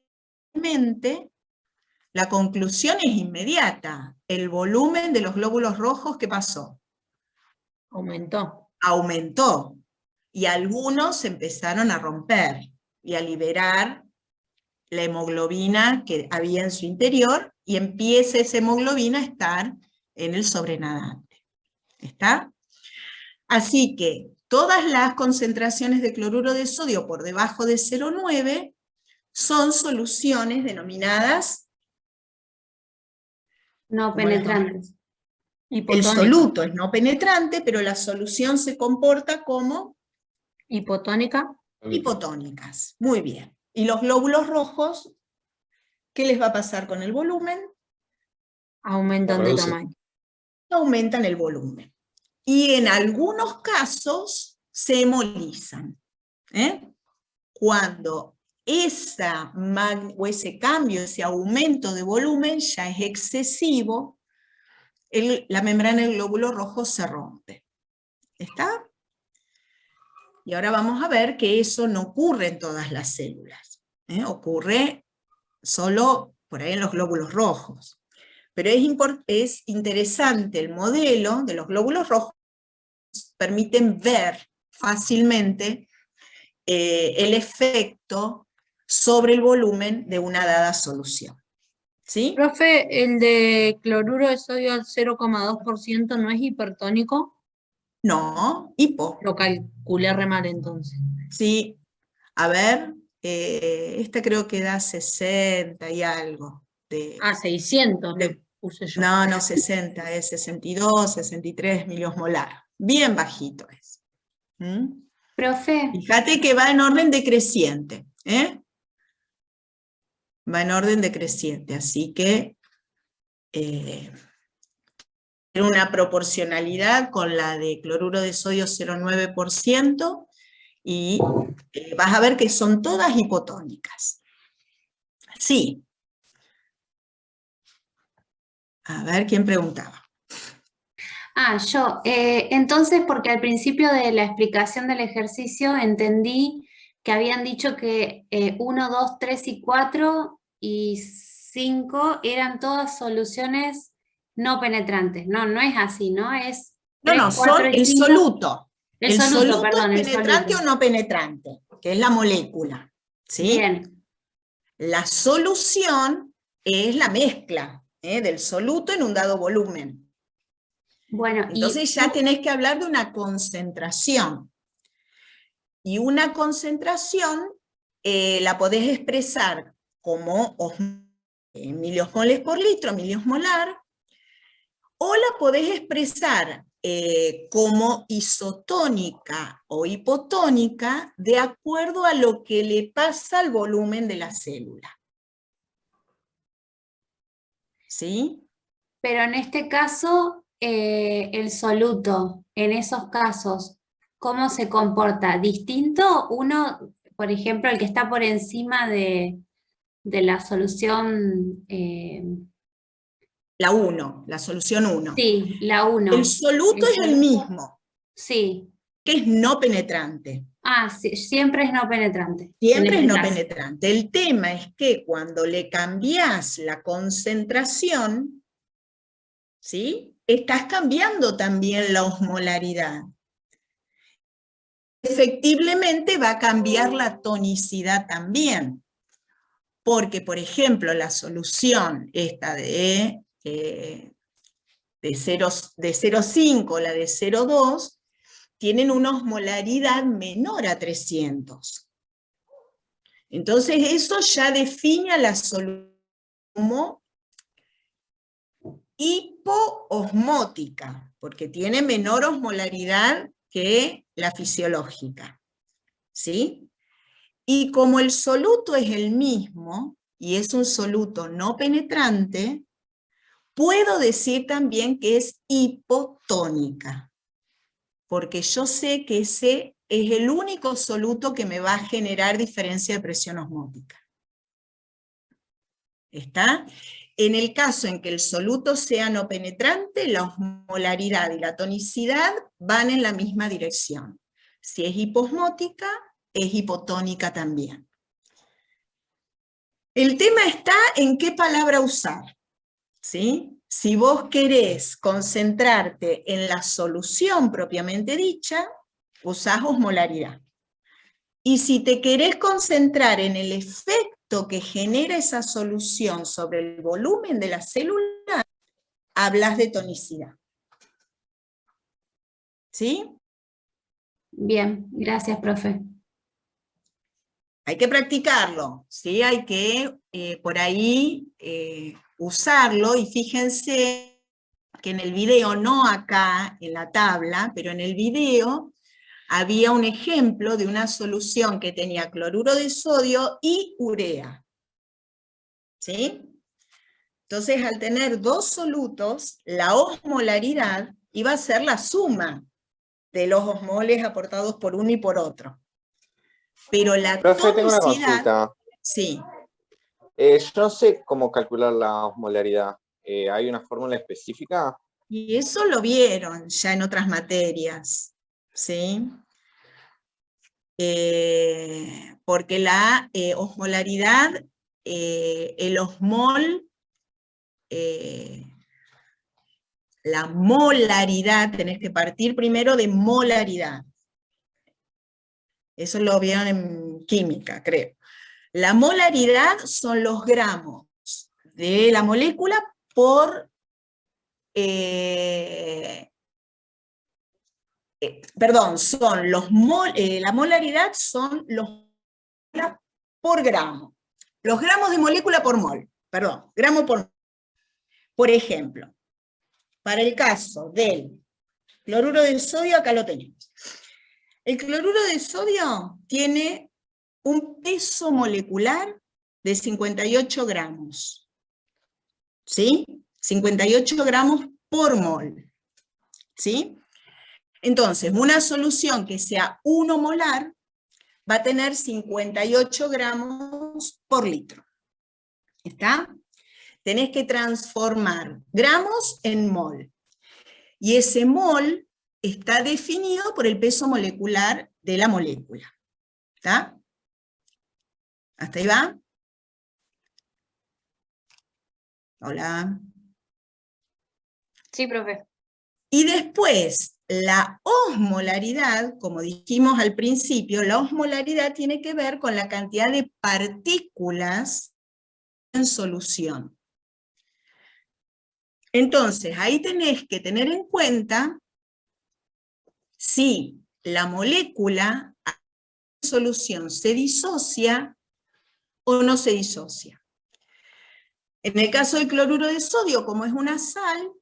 la conclusión es inmediata. El volumen de los glóbulos rojos, ¿qué pasó? Aumentó. Aumentó. Y algunos empezaron a romper y a liberar la hemoglobina que había en su interior y empieza esa hemoglobina a estar en el sobrenadante. ¿Está? Así que todas las concentraciones de cloruro de sodio por debajo de 0,9 son soluciones denominadas No ¿cómo las vamos? penetrantes. El Hipotónica. soluto es no penetrante, pero la solución se comporta como Hipotónica. hipotónicas. Muy bien. Y los glóbulos rojos, ¿qué les va a pasar con el volumen? Aumentan de Reduce. tamaño. Aumentan el volumen. Y en algunos casos se hemolizan. Cuando ese cambio, ese aumento de volumen ya es excesivo, la membrana del glóbulo rojo se rompe. ¿Está? Y ahora vamos a ver que eso no ocurre en todas las células. Ocurre solo por ahí en los glóbulos rojos. Pero es interesante el modelo de los glóbulos rojos, permiten ver fácilmente el efecto sobre el volumen de una dada solución. ¿Sí? Profe, el de cloruro de sodio al 0,2% no es hipertónico. No, hipo. Lo calculé re mal entonces. Sí, a ver, esta creo que da 60 y algo. 600 le puse yo. No, 60, es 62, 63 miliosmolar. Bien bajito es. ¿Mm? Profe, Fíjate que va en orden decreciente. Va en orden decreciente, así que tiene una proporcionalidad con la de cloruro de sodio 0,9%, y vas a ver que son todas hipotónicas. Sí. A ver, ¿quién preguntaba? yo, entonces, porque al principio de la explicación del ejercicio entendí que habían dicho que 1, 2, 3 y 4 y 5 eran todas soluciones no penetrantes. No, no es así, ¿no? Es No, 3, no, 4 son y el 5. soluto. El soluto, es perdón, el penetrante soluto. o no penetrante, que es la molécula. ¿Sí? Bien. La solución es la mezcla del soluto en un dado volumen. Bueno, Entonces ya tenés que hablar de una concentración. Y una concentración la podés expresar como miliosmoles por litro, miliosmolar, o la podés expresar como isotónica o hipotónica de acuerdo a lo que le pasa al volumen de la célula. ¿Sí? pero en este caso, el soluto, en esos casos, ¿cómo se comporta? ¿Distinto? Uno, por ejemplo, el que está por encima de la solución, La 1, la solución 1. sí, la El 1. soluto es el mismo, Sí. que es no penetrante. Sí, siempre es no penetrante. en Siempre este es no caso. penetrante. El tema es que cuando le cambiás la concentración, ¿sí? Estás cambiando también la osmolaridad. Efectivamente va a cambiar la tonicidad también. Porque, por ejemplo, la solución esta de 0,5, la de 0,2, tienen una osmolaridad menor a 300. Entonces eso ya define a la solución como hipoosmótica, porque tiene menor osmolaridad que la fisiológica. ¿Sí? Y como el soluto es el mismo, y es un soluto no penetrante, puedo decir también que es hipotónica, porque yo sé que ese es el único soluto que me va a generar diferencia de presión osmótica. ¿Está? En el caso en que el soluto sea no penetrante, la osmolaridad y la tonicidad van en la misma dirección. Si es hiposmótica, es hipotónica también. El tema está en qué palabra usar, ¿sí? Si vos querés concentrarte en la solución propiamente dicha, usás osmolaridad. Y si te querés concentrar en el efecto efecto que genera esa solución sobre el volumen de la célula, hablas de tonicidad. ¿Sí? Bien, gracias, profe. Hay que practicarlo, ¿sí? Hay que por ahí usarlo, y fíjense que en el video, no acá en la tabla, pero en el video había un ejemplo de una solución que tenía cloruro de sodio y urea. ¿Sí? Entonces, al tener dos solutos, la osmolaridad iba a ser la suma de los osmoles aportados por uno y por otro. Pero la Profe, tengo una tonicidad... consulta. Sí. Yo no sé cómo calcular la osmolaridad. ¿Hay una fórmula específica? Y eso lo vieron ya en otras materias, ¿sí? Porque la osmolaridad, el osmol, la molaridad, tenés que partir primero de molaridad. Eso lo vieron en química, creo. La molaridad son los gramos de la molécula por... perdón, son los la molaridad son los por gramo. Los gramos de molécula por mol, perdón, gramo por mol. Por ejemplo, para el caso del cloruro de sodio, acá lo tenemos. El cloruro de sodio tiene un peso molecular de 58 gramos. ¿Sí? 58 gramos por mol. ¿Sí? Entonces, una solución que sea 1 molar va a tener 58 gramos por litro. ¿Está? Tenés que transformar gramos en mol. Y ese mol está definido por el peso molecular de la molécula. ¿Está? ¿Hasta ahí va? Hola. Sí, profe. Y después, la osmolaridad, como dijimos al principio, la osmolaridad tiene que ver con la cantidad de partículas en solución. Entonces, ahí tenés que tener en cuenta si la molécula en solución se disocia o no se disocia. En el caso del cloruro de sodio, como es una sal,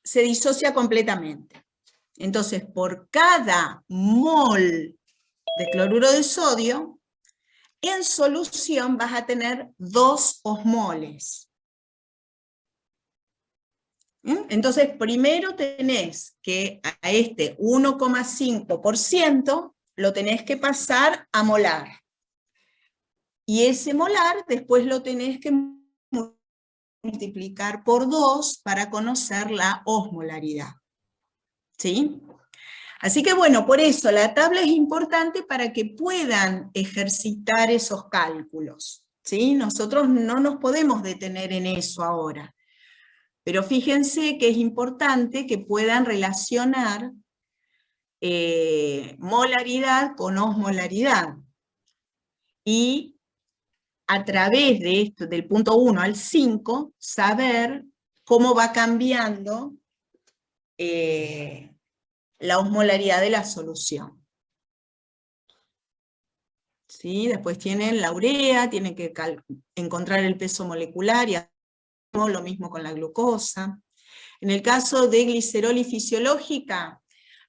se disocia completamente. Entonces, por cada mol de cloruro de sodio, en solución vas a tener 2 osmoles. Entonces, primero tenés que a este 1,5% lo tenés que pasar a molar. Y ese molar después lo tenés que multiplicar por 2 para conocer la osmolaridad. ¿Sí? Así que bueno, por eso la tabla es importante para que puedan ejercitar esos cálculos. ¿Sí? Nosotros no nos podemos detener en eso ahora. Pero fíjense que es importante que puedan relacionar molaridad con osmolaridad. Y a través de esto, del punto 1 al 5, saber cómo va cambiando la osmolaridad de la solución. ¿Sí? Después tienen la urea, tienen que encontrar el peso molecular y lo mismo con la glucosa. En el caso de glicerol fisiológica,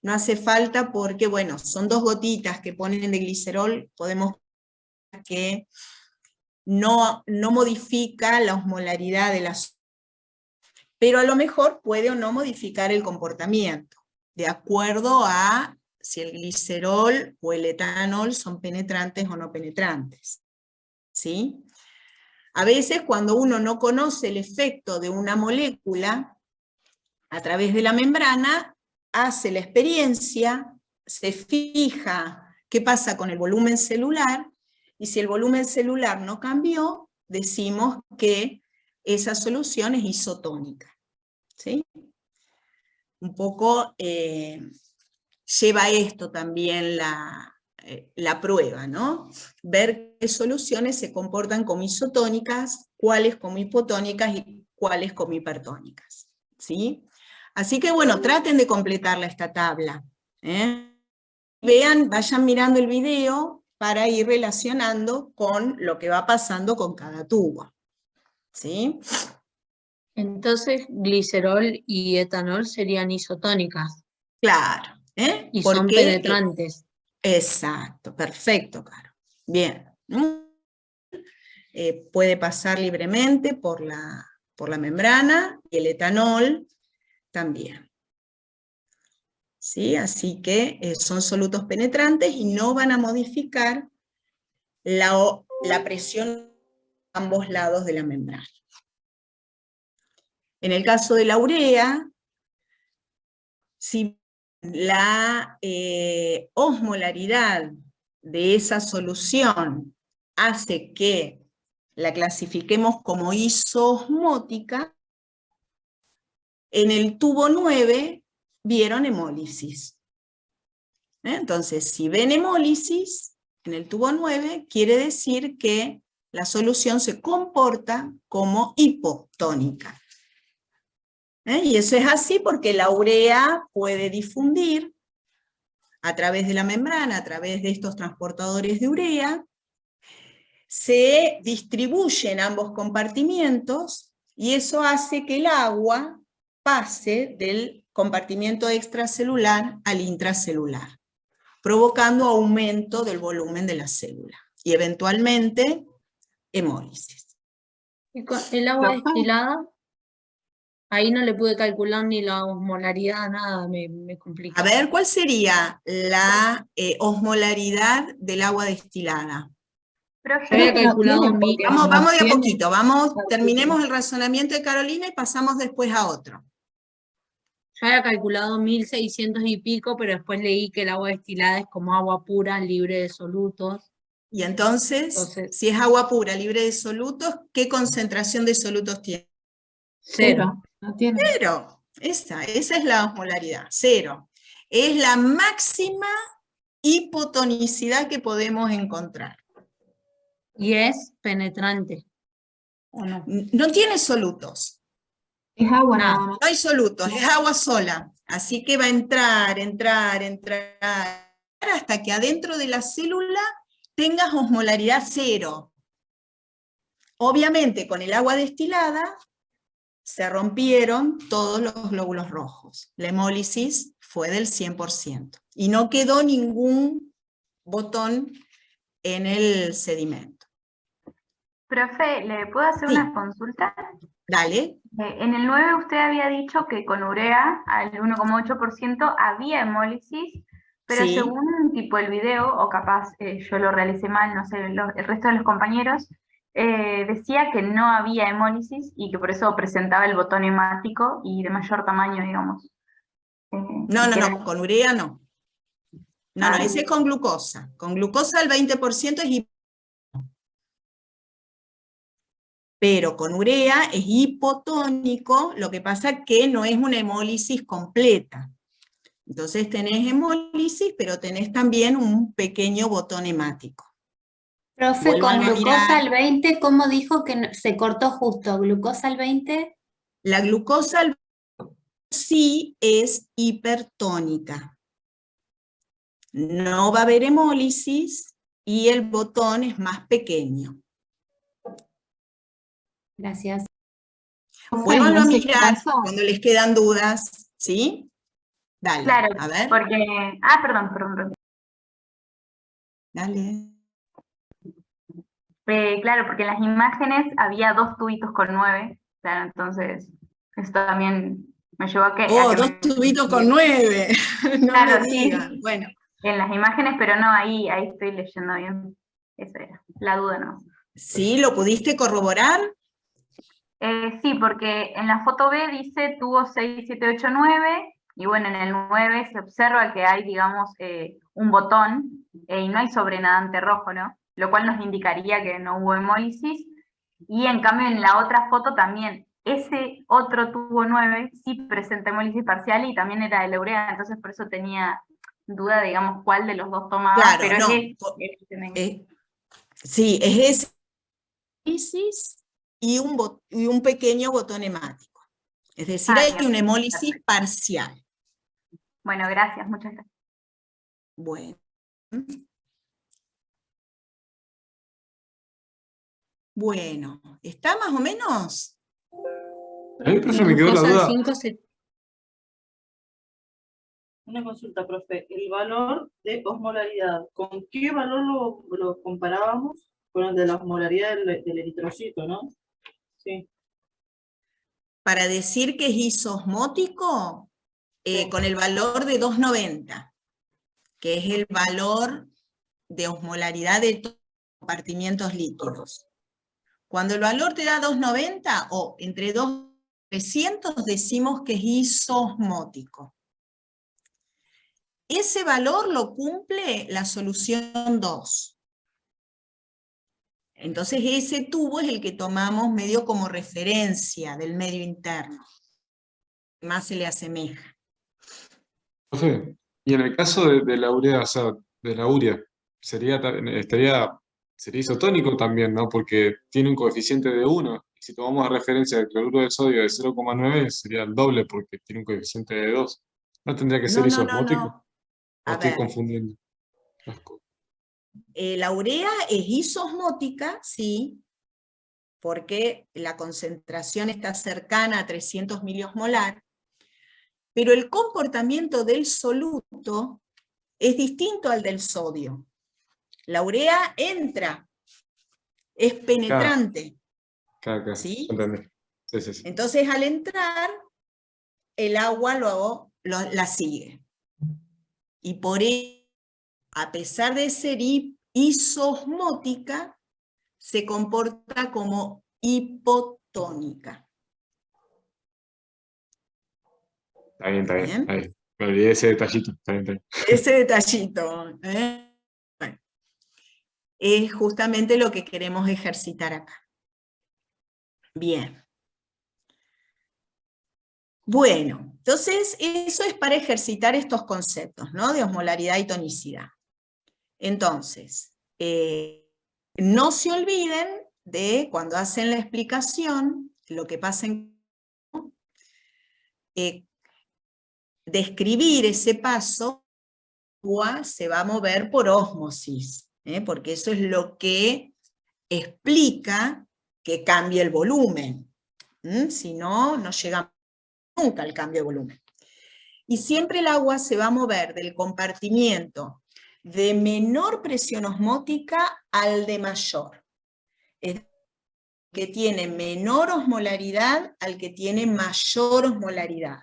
no hace falta porque, bueno, son 2 gotitas que ponen de glicerol, podemos ver que no modifica la osmolaridad de la solución, pero a lo mejor puede o no modificar el comportamiento, de acuerdo a si el glicerol o el etanol son penetrantes o no penetrantes. ¿Sí? A veces cuando uno no conoce el efecto de una molécula a través de la membrana, hace la experiencia, se fija qué pasa con el volumen celular, y si el volumen celular no cambió, decimos que esa solución es isotónica. ¿Sí? Un poco lleva esto también la prueba, ¿no? Ver qué soluciones se comportan como isotónicas, cuáles como hipotónicas y cuáles como hipertónicas, ¿sí? Así que bueno, traten de completarla esta tabla, ¿eh? Vean, vayan mirando el video para ir relacionando con lo que va pasando con cada tubo, ¿sí? Entonces, glicerol y etanol serían isotónicas Claro, ¿eh? y son Porque, penetrantes. exacto, perfecto, Caro. Bien. Puede pasar libremente por la membrana, y el etanol también. ¿Sí? Así que son solutos penetrantes y no van a modificar la presión a ambos lados de la membrana. En el caso de la urea, si la osmolaridad de esa solución hace que la clasifiquemos como isoosmótica, en el tubo 9 vieron hemólisis. Entonces, si ven hemólisis en el tubo 9, quiere decir que la solución se comporta como hipotónica. Y eso es así porque la urea puede difundir a través de la membrana, a través de estos transportadores de urea, se distribuye en ambos compartimientos, y eso hace que el agua pase del compartimiento extracelular al intracelular, provocando aumento del volumen de la célula, y eventualmente hemólisis. Y con el agua destilada, ahí no le pude calcular ni la osmolaridad, nada, me complica. A ver, ¿cuál sería la osmolaridad del agua destilada? Yo había calculado Vamos de a poquito, terminemos el razonamiento de Carolina y pasamos después a otro. Yo había calculado 1600 y pico, pero después leí que el agua destilada es como agua pura, libre de solutos. Y entonces, si es agua pura, libre de solutos, ¿qué concentración de solutos tiene? Cero. No tiene. Cero. Esa es la osmolaridad, cero. Es la máxima hipotonicidad que podemos encontrar. Y es penetrante, ¿o no? No tiene solutos. Es agua Nada. nada más. No hay solutos, es agua sola. Así que va a entrar, hasta que adentro de la célula tengas osmolaridad cero. Obviamente con el agua destilada se rompieron todos los glóbulos rojos. La hemólisis fue del 100%. Y no quedó ningún botón en el sedimento. Profe, ¿le puedo hacer Sí. una consulta? Dale. En el 9 usted había dicho que con urea al 1,8% había hemólisis, pero Sí. según tipo el video, o capaz yo lo realicé mal, no sé, el resto de los compañeros, decía que no había hemólisis y que por eso presentaba el botón hemático y de mayor tamaño, digamos. No, con urea no. No, ese es con glucosa. Con glucosa el 20% es pero con urea es hipotónico, lo que pasa que no es una hemólisis completa. Entonces tenés hemólisis, pero tenés también un pequeño botón hemático. Profe, Vuelvan con a glucosa mirar. al 20, ¿cómo dijo que se cortó justo? ¿Glucosa al 20? La glucosa al sí es hipertónica. No va a haber hemólisis y el botón es más pequeño. Gracias. Vuélvanlo a ¿En ese mirar caso? cuando les quedan dudas, ¿sí? Dale, Claro, a ver. porque... perdón. Dale. Claro, porque en las imágenes había 2 tubitos con 9, claro, entonces eso también me llevó a que... Dos tubitos con 9, no Claro, me sí. digan. Bueno. En las imágenes, pero no, ahí estoy leyendo bien. Esa era, la duda no. ¿Sí? ¿Lo pudiste corroborar? Sí, porque en la foto B dice tubo 6, 7, 8, 9, y bueno, en el 9 se observa que hay, digamos, un botón, y no hay sobrenadante rojo, ¿no? Lo cual nos indicaría que no hubo hemólisis, y en cambio en la otra foto también, ese otro tubo 9 sí presenta hemólisis parcial y también era de la urea, entonces por eso tenía duda, digamos, cuál de los dos tomaba, Claro, pero no, sí, es ese hemólisis y un pequeño botón hemático. Es decir, hay bien, una hemólisis perfecto. parcial. Bueno, gracias, muchas gracias. Bueno. Bueno, ¿está más o menos? A mí, profe, me quedó la Cosa de duda. 5 Una consulta, profe. El valor de osmolaridad, ¿con qué valor lo comparábamos? Con el de la osmolaridad del eritrocito, ¿no? Sí. Para decir que es isosmótico, Sí. con el valor de 290, que es el valor de osmolaridad de todos los compartimientos líquidos. Cuando el valor te da 290 o entre 200 y 300, decimos que es isosmótico. Ese valor lo cumple la solución 2. Entonces ese tubo es el que tomamos medio como referencia del medio interno. Más se le asemeja. Profe, y en el caso de la urea, o sea, de la urea, sería isotónico también, ¿no? Porque tiene un coeficiente de 1. Si tomamos de referencia el cloruro de sodio de 0,9, sería el doble porque tiene un coeficiente de 2. ¿No tendría que ser isosmótico? ¿O A estoy ver, confundiendo? la urea es isosmótica, sí, porque la concentración está cercana a 300 miliosmolar, pero el comportamiento del soluto es distinto al del sodio. La urea entra, es penetrante. Claro, ¿Sí? entendí. Sí. Entonces al entrar, el agua la sigue. Y por ello, a pesar de ser isosmótica, se comporta como hipotónica. Está bien. ¿Bien? Ahí. Me olvidé ese detallito. Está bien. Ese detallito, bueno, es justamente lo que queremos ejercitar acá. Bien. Bueno, entonces eso es para ejercitar estos conceptos, ¿no? De osmolaridad y tonicidad. Entonces, no se olviden de cuando hacen la explicación, lo que pasa describir ese paso, agua se va a mover por ósmosis, porque eso es lo que explica que cambie el volumen. Si no, no llegamos nunca al cambio de volumen. Y siempre el agua se va a mover del compartimiento de menor presión osmótica al de mayor. Es decir, que tiene menor osmolaridad al que tiene mayor osmolaridad.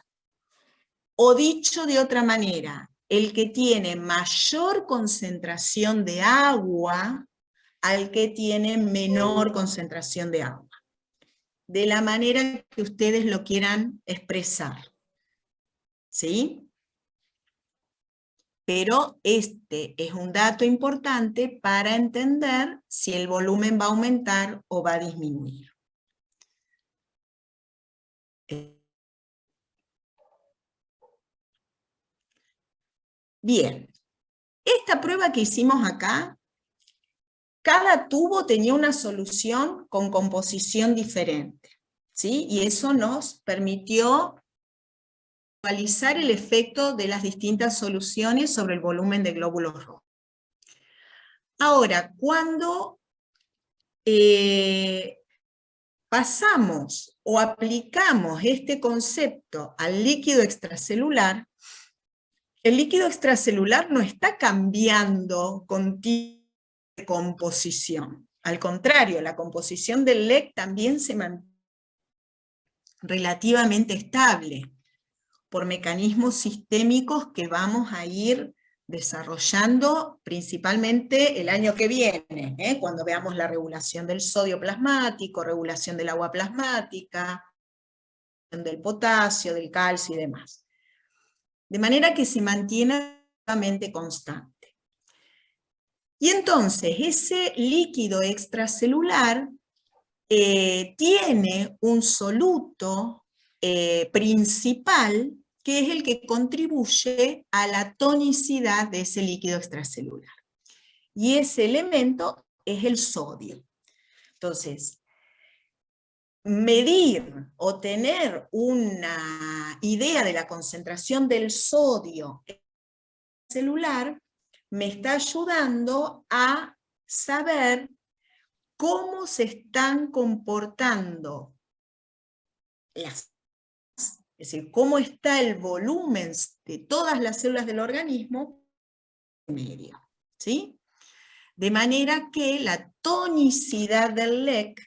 O dicho de otra manera, el que tiene mayor concentración de agua al que tiene menor concentración de agua. De la manera que ustedes lo quieran expresar. ¿Sí? Pero este es un dato importante para entender si el volumen va a aumentar o va a disminuir. Bien, esta prueba que hicimos acá, cada tubo tenía una solución con composición diferente, ¿sí? Y eso nos permitió visualizar el efecto de las distintas soluciones sobre el volumen de glóbulos rojos. Ahora, cuando pasamos o aplicamos este concepto al líquido extracelular, el líquido extracelular no está cambiando continuamente de composición. Al contrario, la composición del LEC también se mantiene relativamente estable por mecanismos sistémicos que vamos a ir desarrollando principalmente el año que viene, cuando veamos la regulación del sodio plasmático, regulación del agua plasmática, del potasio, del calcio y demás. De manera que se mantiene relativamente constante. Y entonces ese líquido extracelular tiene un soluto principal que es el que contribuye a la tonicidad de ese líquido extracelular. Y ese elemento es el sodio. Entonces, medir o tener una idea de la concentración del sodio celular me está ayudando a saber cómo se están comportando es decir, cómo está el volumen de todas las células del organismo en medio, ¿sí? De manera que la tonicidad del LEC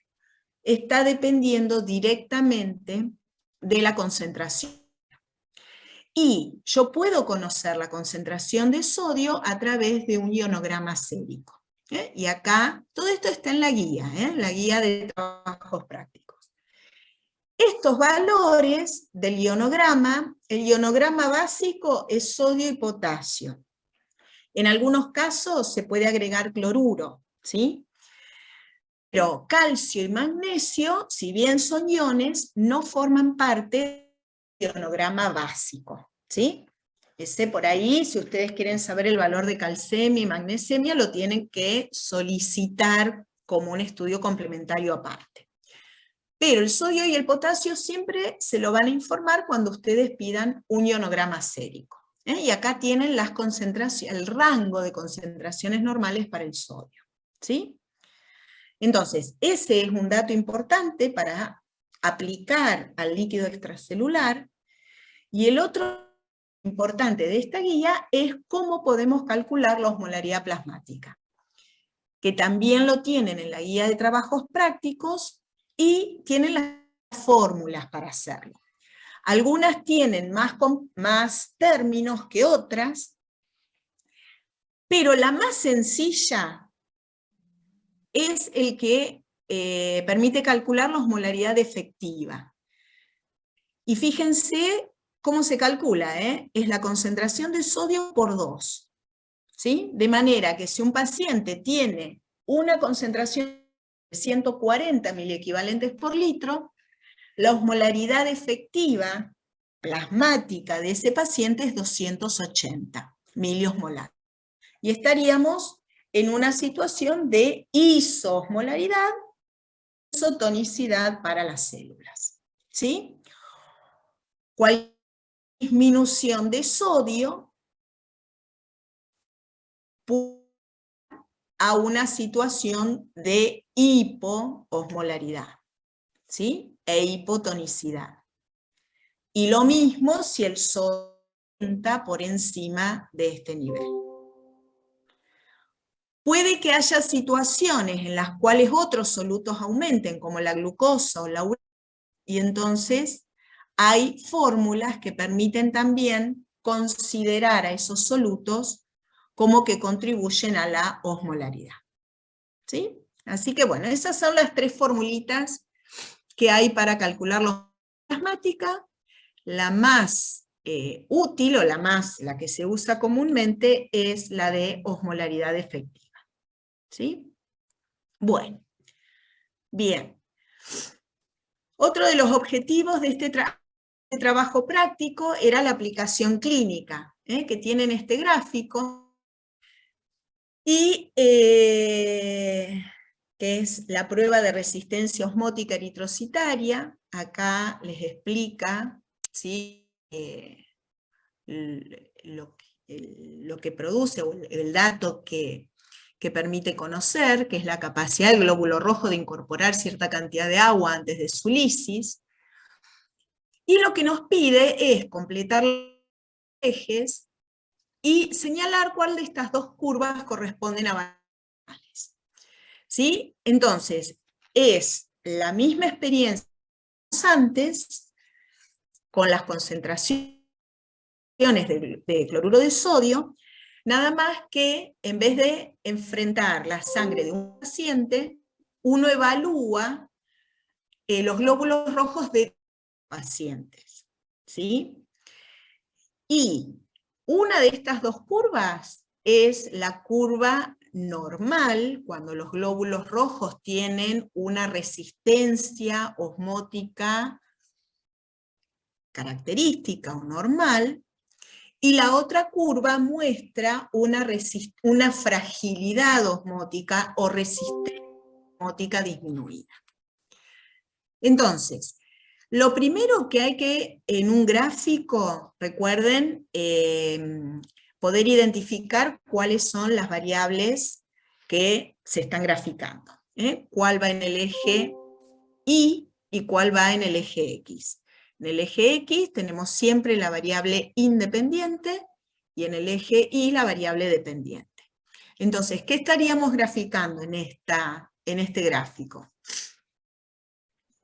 está dependiendo directamente de la concentración. Y yo puedo conocer la concentración de sodio a través de un ionograma sérico. Y acá, todo esto está en la guía de trabajos prácticos. Estos valores del ionograma, el ionograma básico es sodio y potasio. En algunos casos se puede agregar cloruro, ¿sí? Pero calcio y magnesio, si bien son iones, no forman parte del ionograma básico, ¿sí? Ese por ahí, si ustedes quieren saber el valor de calcemia y magnesemia, lo tienen que solicitar como un estudio complementario aparte. Pero el sodio y el potasio siempre se lo van a informar cuando ustedes pidan un ionograma sérico. Y acá tienen las concentraciones, el rango de concentraciones normales para el sodio, ¿sí? Entonces, ese es un dato importante para aplicar al líquido extracelular. Y el otro importante de esta guía es cómo podemos calcular la osmolaridad plasmática, que también lo tienen en la guía de trabajos prácticos y tienen las fórmulas para hacerlo. Algunas tienen más términos que otras, pero la más sencilla es el que permite calcular la osmolaridad efectiva. Y fíjense cómo se calcula, es la concentración de sodio por 2. ¿Sí? De manera que si un paciente tiene una concentración de 140 miliequivalentes por litro, la osmolaridad efectiva plasmática de ese paciente es 280 miliosmolar. Y estaríamos en una situación de isoosmolaridad, isotonicidad para las células. ¿Sí? Cualquier disminución de sodio a una situación de hipoosmolaridad, ¿sí? E hipotonicidad. Y lo mismo si el sodio está por encima de este nivel. Puede que haya situaciones en las cuales otros solutos aumenten, como la glucosa o la urea, y entonces hay fórmulas que permiten también considerar a esos solutos como que contribuyen a la osmolaridad. ¿Sí? Así que bueno, esas son las 3 formulitas que hay para calcular la osmolaridad plasmática. La más útil, o la que se usa comúnmente, es la de osmolaridad efectiva. ¿Sí? Bueno, bien. Otro de los objetivos de este trabajo práctico era la aplicación clínica, que tienen este gráfico, y que es la prueba de resistencia osmótica eritrocitaria. Acá les explica, ¿sí? Lo que produce, o el dato que permite conocer, que es la capacidad del glóbulo rojo de incorporar cierta cantidad de agua antes de su lisis. Y lo que nos pide es completar los ejes y señalar cuál de estas 2 curvas corresponden a variables. ¿Sí? Entonces, es la misma experiencia que antes, con las concentraciones de cloruro de sodio, nada más que en vez de enfrentar la sangre de un paciente, uno evalúa los glóbulos rojos de pacientes, ¿sí? Y una de estas 2 curvas es la curva normal, cuando los glóbulos rojos tienen una resistencia osmótica característica o normal, y la otra curva muestra una fragilidad osmótica o resistencia osmótica disminuida. Entonces, lo primero que hay que, en un gráfico, recuerden, poder identificar cuáles son las variables que se están graficando. Cuál va en el eje Y y cuál va en el eje X. En el eje X tenemos siempre la variable independiente y en el eje Y la variable dependiente. Entonces, ¿qué estaríamos graficando en este gráfico?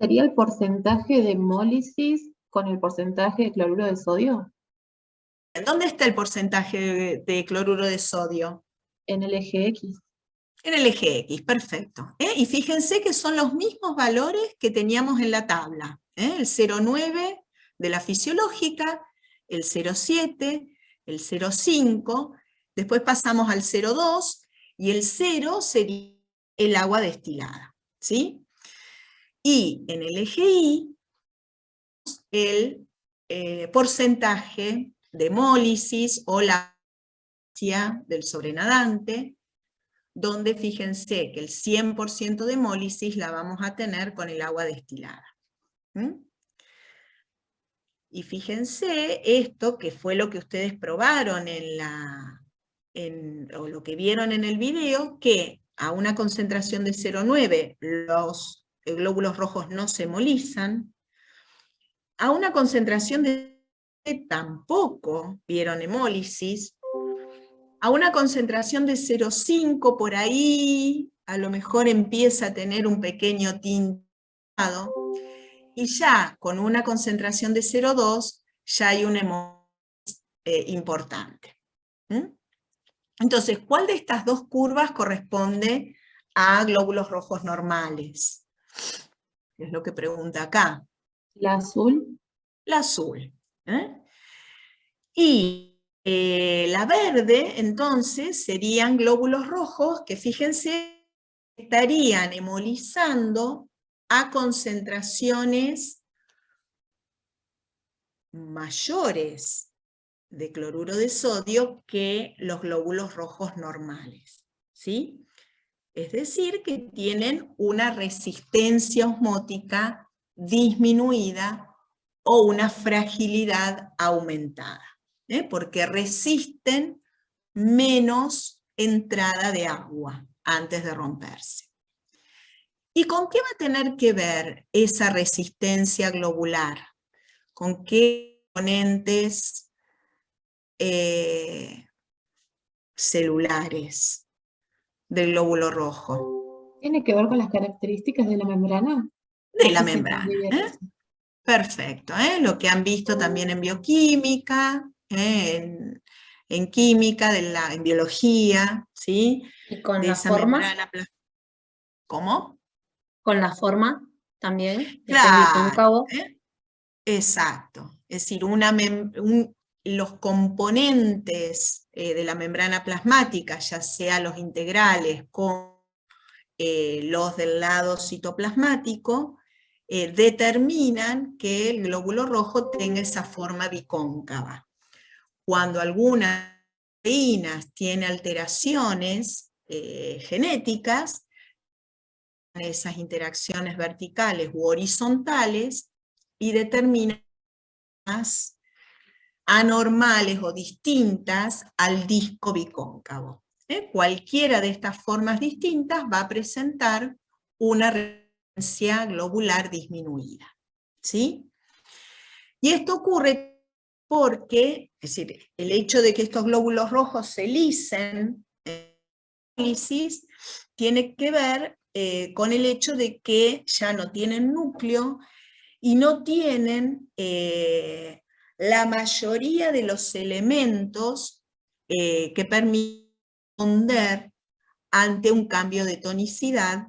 ¿Sería el porcentaje de hemólisis con el porcentaje de cloruro de sodio? ¿Dónde está el porcentaje de cloruro de sodio? En el eje X. En el eje X, perfecto. Y fíjense que son los mismos valores que teníamos en la tabla. El 0,9 de la fisiológica, el 0,7, el 0,5, después pasamos al 0,2 y el 0 sería el agua destilada, ¿sí? Y en el eje Y, el porcentaje de hemólisis o la del sobrenadante, donde fíjense que el 100% de hemólisis la vamos a tener con el agua destilada. Y fíjense esto, que fue lo que ustedes probaron o lo que vieron en el video, que a una concentración de 0,9 los glóbulos rojos no se hemolizan, a una concentración de tampoco vieron hemólisis, a una concentración de 0,5 por ahí, a lo mejor empieza a tener un pequeño tintado, y ya con una concentración de 0,2 ya hay una hemólisis importante. Entonces, ¿cuál de estas dos curvas corresponde a glóbulos rojos normales? Es lo que pregunta acá. ¿La azul? La azul. Y la verde, entonces, serían glóbulos rojos que, fíjense, estarían hemolizando a concentraciones mayores de cloruro de sodio que los glóbulos rojos normales, ¿sí? Es decir, que tienen una resistencia osmótica disminuida o una fragilidad aumentada, porque resisten menos entrada de agua antes de romperse. ¿Y con qué va a tener que ver esa resistencia globular? ¿Con qué componentes celulares del glóbulo rojo? ¿Tiene que ver con las características de la membrana? De la membrana. Perfecto, lo que han visto también en bioquímica, en química, en biología, ¿sí? ¿Y con de la esa forma? membrana. ¿Cómo? Con la forma también, Claro, bicóncavo. Exacto. Es decir, los componentes de la membrana plasmática, ya sea los integrales como los del lado citoplasmático, determinan que el glóbulo rojo tenga esa forma bicóncava. Cuando alguna proteínas tiene alteraciones genéticas, esas interacciones verticales u horizontales, y determinan anormales o distintas al disco bicóncavo. Cualquiera de estas formas distintas va a presentar una resistencia globular disminuida, ¿sí? Y esto ocurre porque, es decir, el hecho de que estos glóbulos rojos se lisen en análisis tiene que ver con el hecho de que ya no tienen núcleo y no tienen la mayoría de los elementos que permiten responder ante un cambio de tonicidad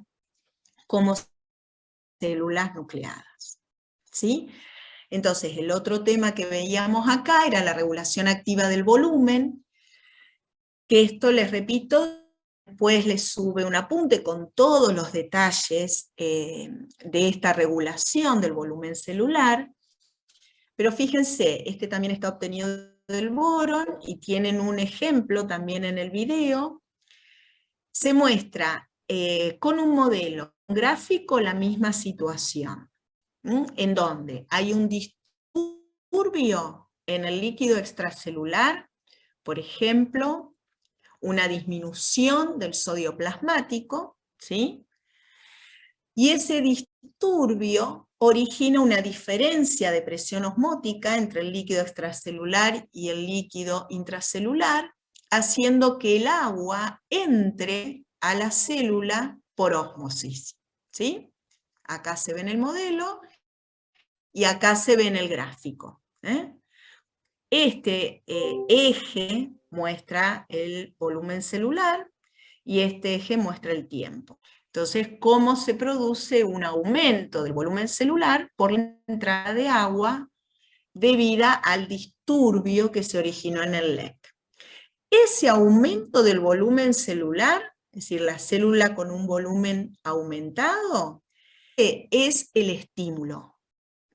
como células nucleadas, ¿sí? Entonces, el otro tema que veíamos acá era la regulación activa del volumen, que esto, les repito, después les sube un apunte con todos los detalles de esta regulación del volumen celular, Pero fíjense, este también está obtenido del boron y tienen un ejemplo también en el video. Se muestra con un modelo gráfico la misma situación, en donde hay un disturbio en el líquido extracelular, por ejemplo, una disminución del sodio plasmático, ¿sí? Y ese disturbio origina una diferencia de presión osmótica entre el líquido extracelular y el líquido intracelular, haciendo que el agua entre a la célula por ósmosis, ¿sí? Acá se ve en el modelo y acá se ve en el gráfico. Este eje muestra el volumen celular y este eje muestra el tiempo. Entonces, ¿cómo se produce un aumento del volumen celular por la entrada de agua debida al disturbio que se originó en el LEC? Ese aumento del volumen celular, es decir, la célula con un volumen aumentado, es el estímulo,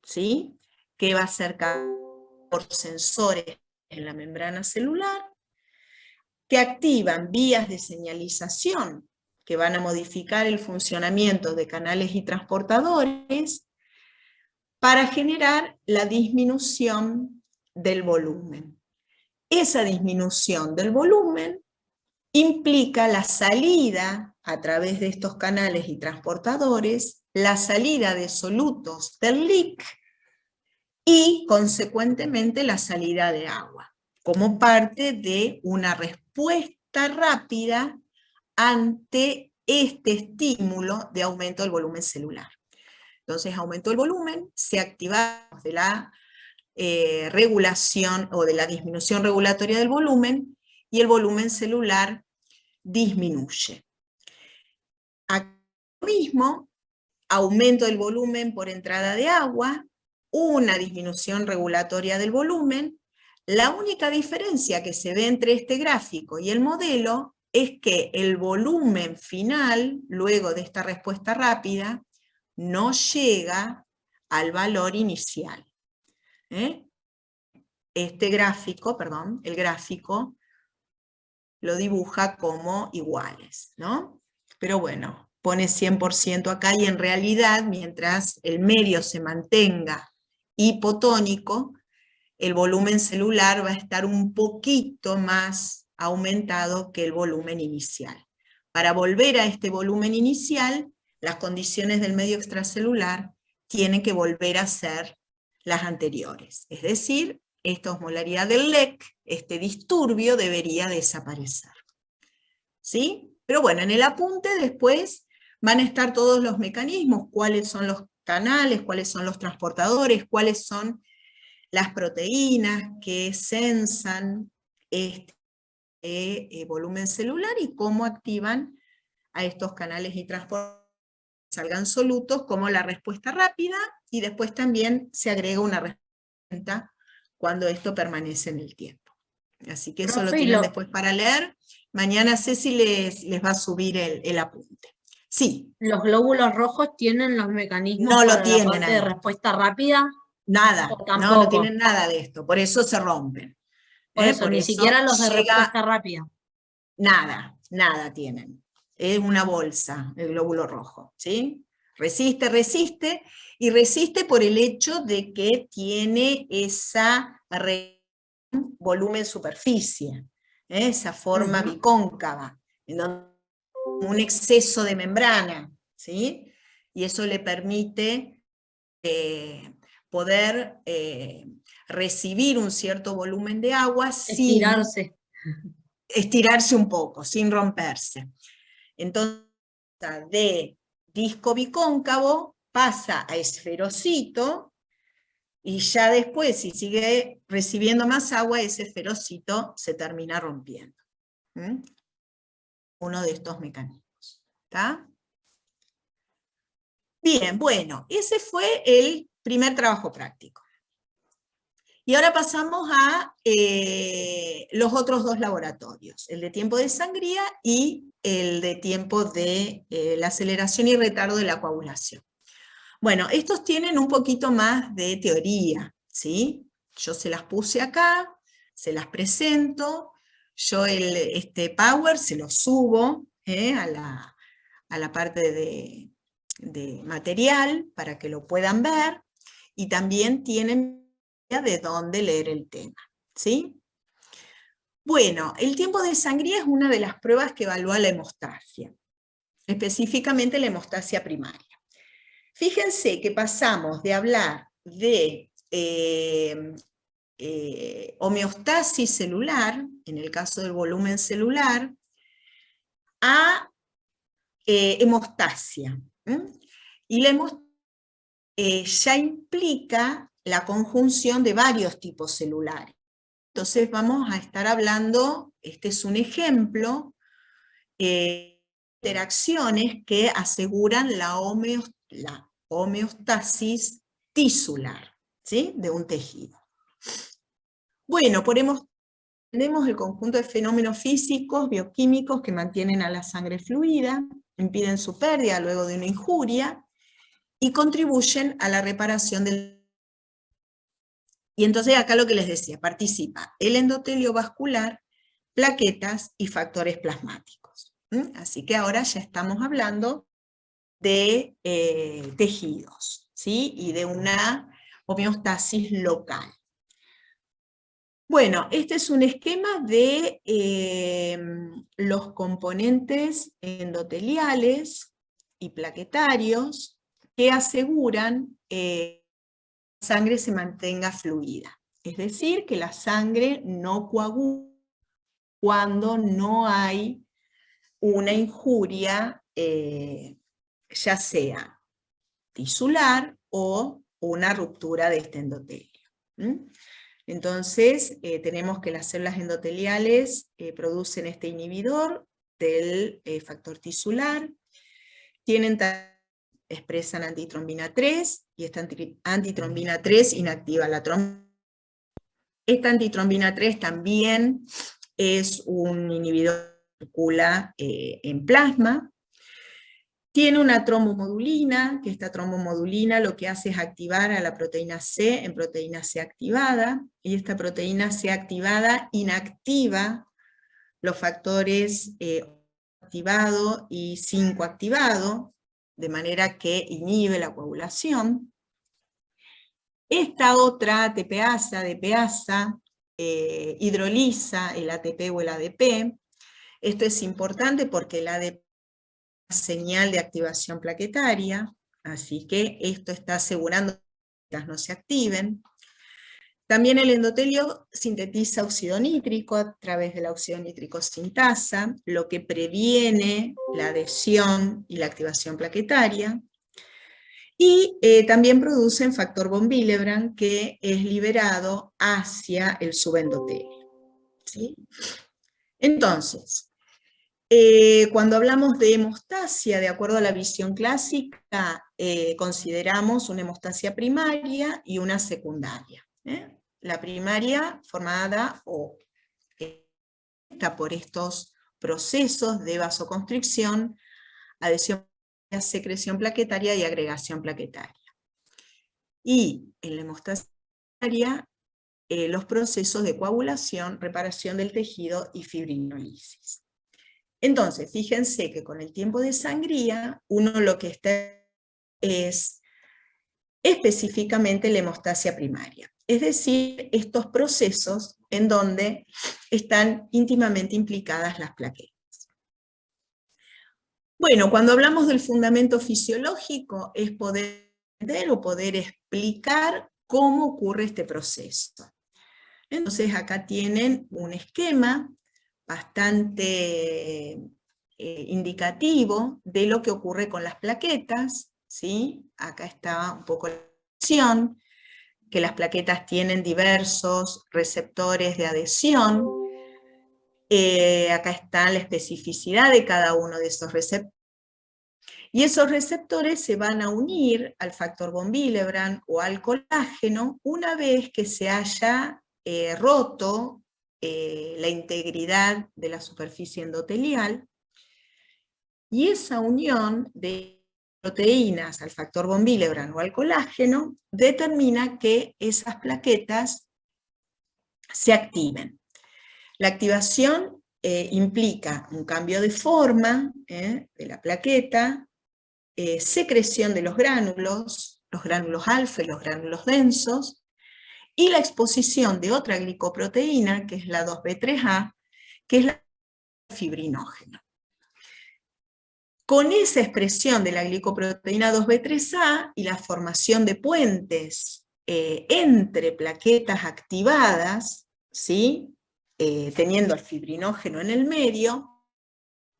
¿sí? Que va a ser captado por sensores en la membrana celular, que activan vías de señalización que van a modificar el funcionamiento de canales y transportadores para generar la disminución del volumen. Esa disminución del volumen implica la salida a través de estos canales y transportadores, la salida de solutos del LIC y, consecuentemente, la salida de agua, como parte de una respuesta rápida ante este estímulo de aumento del volumen celular. Entonces, aumentó el volumen, se activa de la regulación o de la disminución regulatoria del volumen, y el volumen celular disminuye. Aquí mismo, aumento del volumen por entrada de agua, una disminución regulatoria del volumen. La única diferencia que se ve entre este gráfico y el modelo es que el volumen final, luego de esta respuesta rápida, no llega al valor inicial. Este gráfico, perdón, el gráfico lo dibuja como iguales, ¿no? Pero bueno, pone 100% acá y en realidad, mientras el medio se mantenga hipotónico, el volumen celular va a estar un poquito más aumentado que el volumen inicial. Para volver a este volumen inicial, las condiciones del medio extracelular tienen que volver a ser las anteriores. Es decir, esta osmolaridad del LEC, este disturbio, debería desaparecer. ¿Sí? Pero bueno, en el apunte después van a estar todos los mecanismos, cuáles son los canales, cuáles son los transportadores, cuáles son las proteínas que sensan este volumen celular y cómo activan a estos canales y transportadores que salgan solutos, como la respuesta rápida, y después también se agrega una respuesta cuando esto permanece en el tiempo. Así que eso lo tienen después para leer. Mañana Ceci les va a subir el apunte. Sí. ¿Los glóbulos rojos tienen los mecanismos no para lo tienen la parte de respuesta rápida? Nada, tampoco. no tienen nada de esto, por eso se rompen. Por eso, ni siquiera los de respuesta rápida. Nada, nada tienen. Es una bolsa el glóbulo rojo, ¿sí? Resiste, resiste, y resiste por el hecho de que tiene esa volumen-superficie, esa forma bicóncava, en donde un exceso de membrana, ¿sí? Y eso le permite poder recibir un cierto volumen de agua sin estirarse un poco, sin romperse. Entonces, de disco bicóncavo pasa a esferocito, y ya después, si sigue recibiendo más agua, ese esferocito se termina rompiendo. Uno de estos mecanismos. ¿Está? Bien, bueno, ese fue el primer trabajo práctico. Y ahora pasamos a los otros dos laboratorios, el de tiempo de sangría y el de tiempo de la aceleración y retardo de la coagulación. Bueno, estos tienen un poquito más de teoría, ¿sí? Yo se las puse acá, se las presento, yo este Power se lo subo a la parte de material para que lo puedan ver, y también tienen idea de dónde leer el tema, ¿sí? Bueno, el tiempo de sangría es una de las pruebas que evalúa la hemostasia, específicamente la hemostasia primaria. Fíjense que pasamos de hablar de homeostasis celular, en el caso del volumen celular, a hemostasia. Y la hemostasia ya implica la conjunción de varios tipos celulares. Entonces vamos a estar hablando, este es un ejemplo, interacciones que aseguran la homeostasis tisular, ¿sí? De un tejido. Bueno, tenemos el conjunto de fenómenos físicos, bioquímicos que mantienen a la sangre fluida, impiden su pérdida luego de una injuria y contribuyen a la reparación del... Y entonces acá lo que les decía, participa el endotelio vascular, plaquetas y factores plasmáticos. Así que ahora ya estamos hablando de tejidos, ¿sí? Y de una homeostasis local. Bueno, este es un esquema de los componentes endoteliales y plaquetarios que aseguran que la sangre se mantenga fluida. Es decir, que la sangre no coagula cuando no hay una injuria, ya sea tisular o una ruptura de este endotelio. Entonces, tenemos que las células endoteliales producen este inhibidor del factor tisular, expresan antitrombina 3, y esta antitrombina 3 inactiva la trombina. Esta antitrombina 3 también es un inhibidor que circula en plasma. Tiene una trombomodulina, que esta trombomodulina lo que hace es activar a la proteína C en proteína C activada, y esta proteína C activada inactiva los factores activado y 5 activado, de manera que inhibe la coagulación. Esta otra ATPasa, DPasa, hidroliza el ATP o el ADP. Esto es importante porque el ADP es señal de activación plaquetaria, así que esto está asegurando que las plaquetas no se activen. También el endotelio sintetiza óxido nítrico a través de la óxido nítrico sintasa, lo que previene la adhesión y la activación plaquetaria. Y también producen factor von Willebrand, que es liberado hacia el subendotelio, ¿sí? Entonces, cuando hablamos de hemostasia, de acuerdo a la visión clásica, consideramos una hemostasia primaria y una secundaria. La primaria formada está por estos procesos de vasoconstricción, adhesión, secreción plaquetaria y agregación plaquetaria. Y en la hemostasia primaria, los procesos de coagulación, reparación del tejido y fibrinólisis. Entonces, fíjense que con el tiempo de sangría, uno lo que está es específicamente la hemostasia primaria, es decir, estos procesos en donde están íntimamente implicadas las plaquetas. Bueno, cuando hablamos del fundamento fisiológico, es poder entender o poder explicar cómo ocurre este proceso. Entonces acá tienen un esquema bastante indicativo de lo que ocurre con las plaquetas, ¿sí? Acá está un poco la descripción, que las plaquetas tienen diversos receptores de adhesión. Acá está la especificidad de cada uno de esos receptores. Y esos receptores se van a unir al factor von Willebrand o al colágeno una vez que se haya roto la integridad de la superficie endotelial, y esa unión de proteínas, al factor von Willebrand o al colágeno, determina que esas plaquetas se activen. La activación implica un cambio de forma de la plaqueta, secreción de los gránulos alfa y los gránulos densos, y la exposición de otra glicoproteína, que es la 2B3A, que es la fibrinógeno. Con esa expresión de la glicoproteína 2B3A y la formación de puentes entre plaquetas activadas, ¿sí? Teniendo el fibrinógeno en el medio,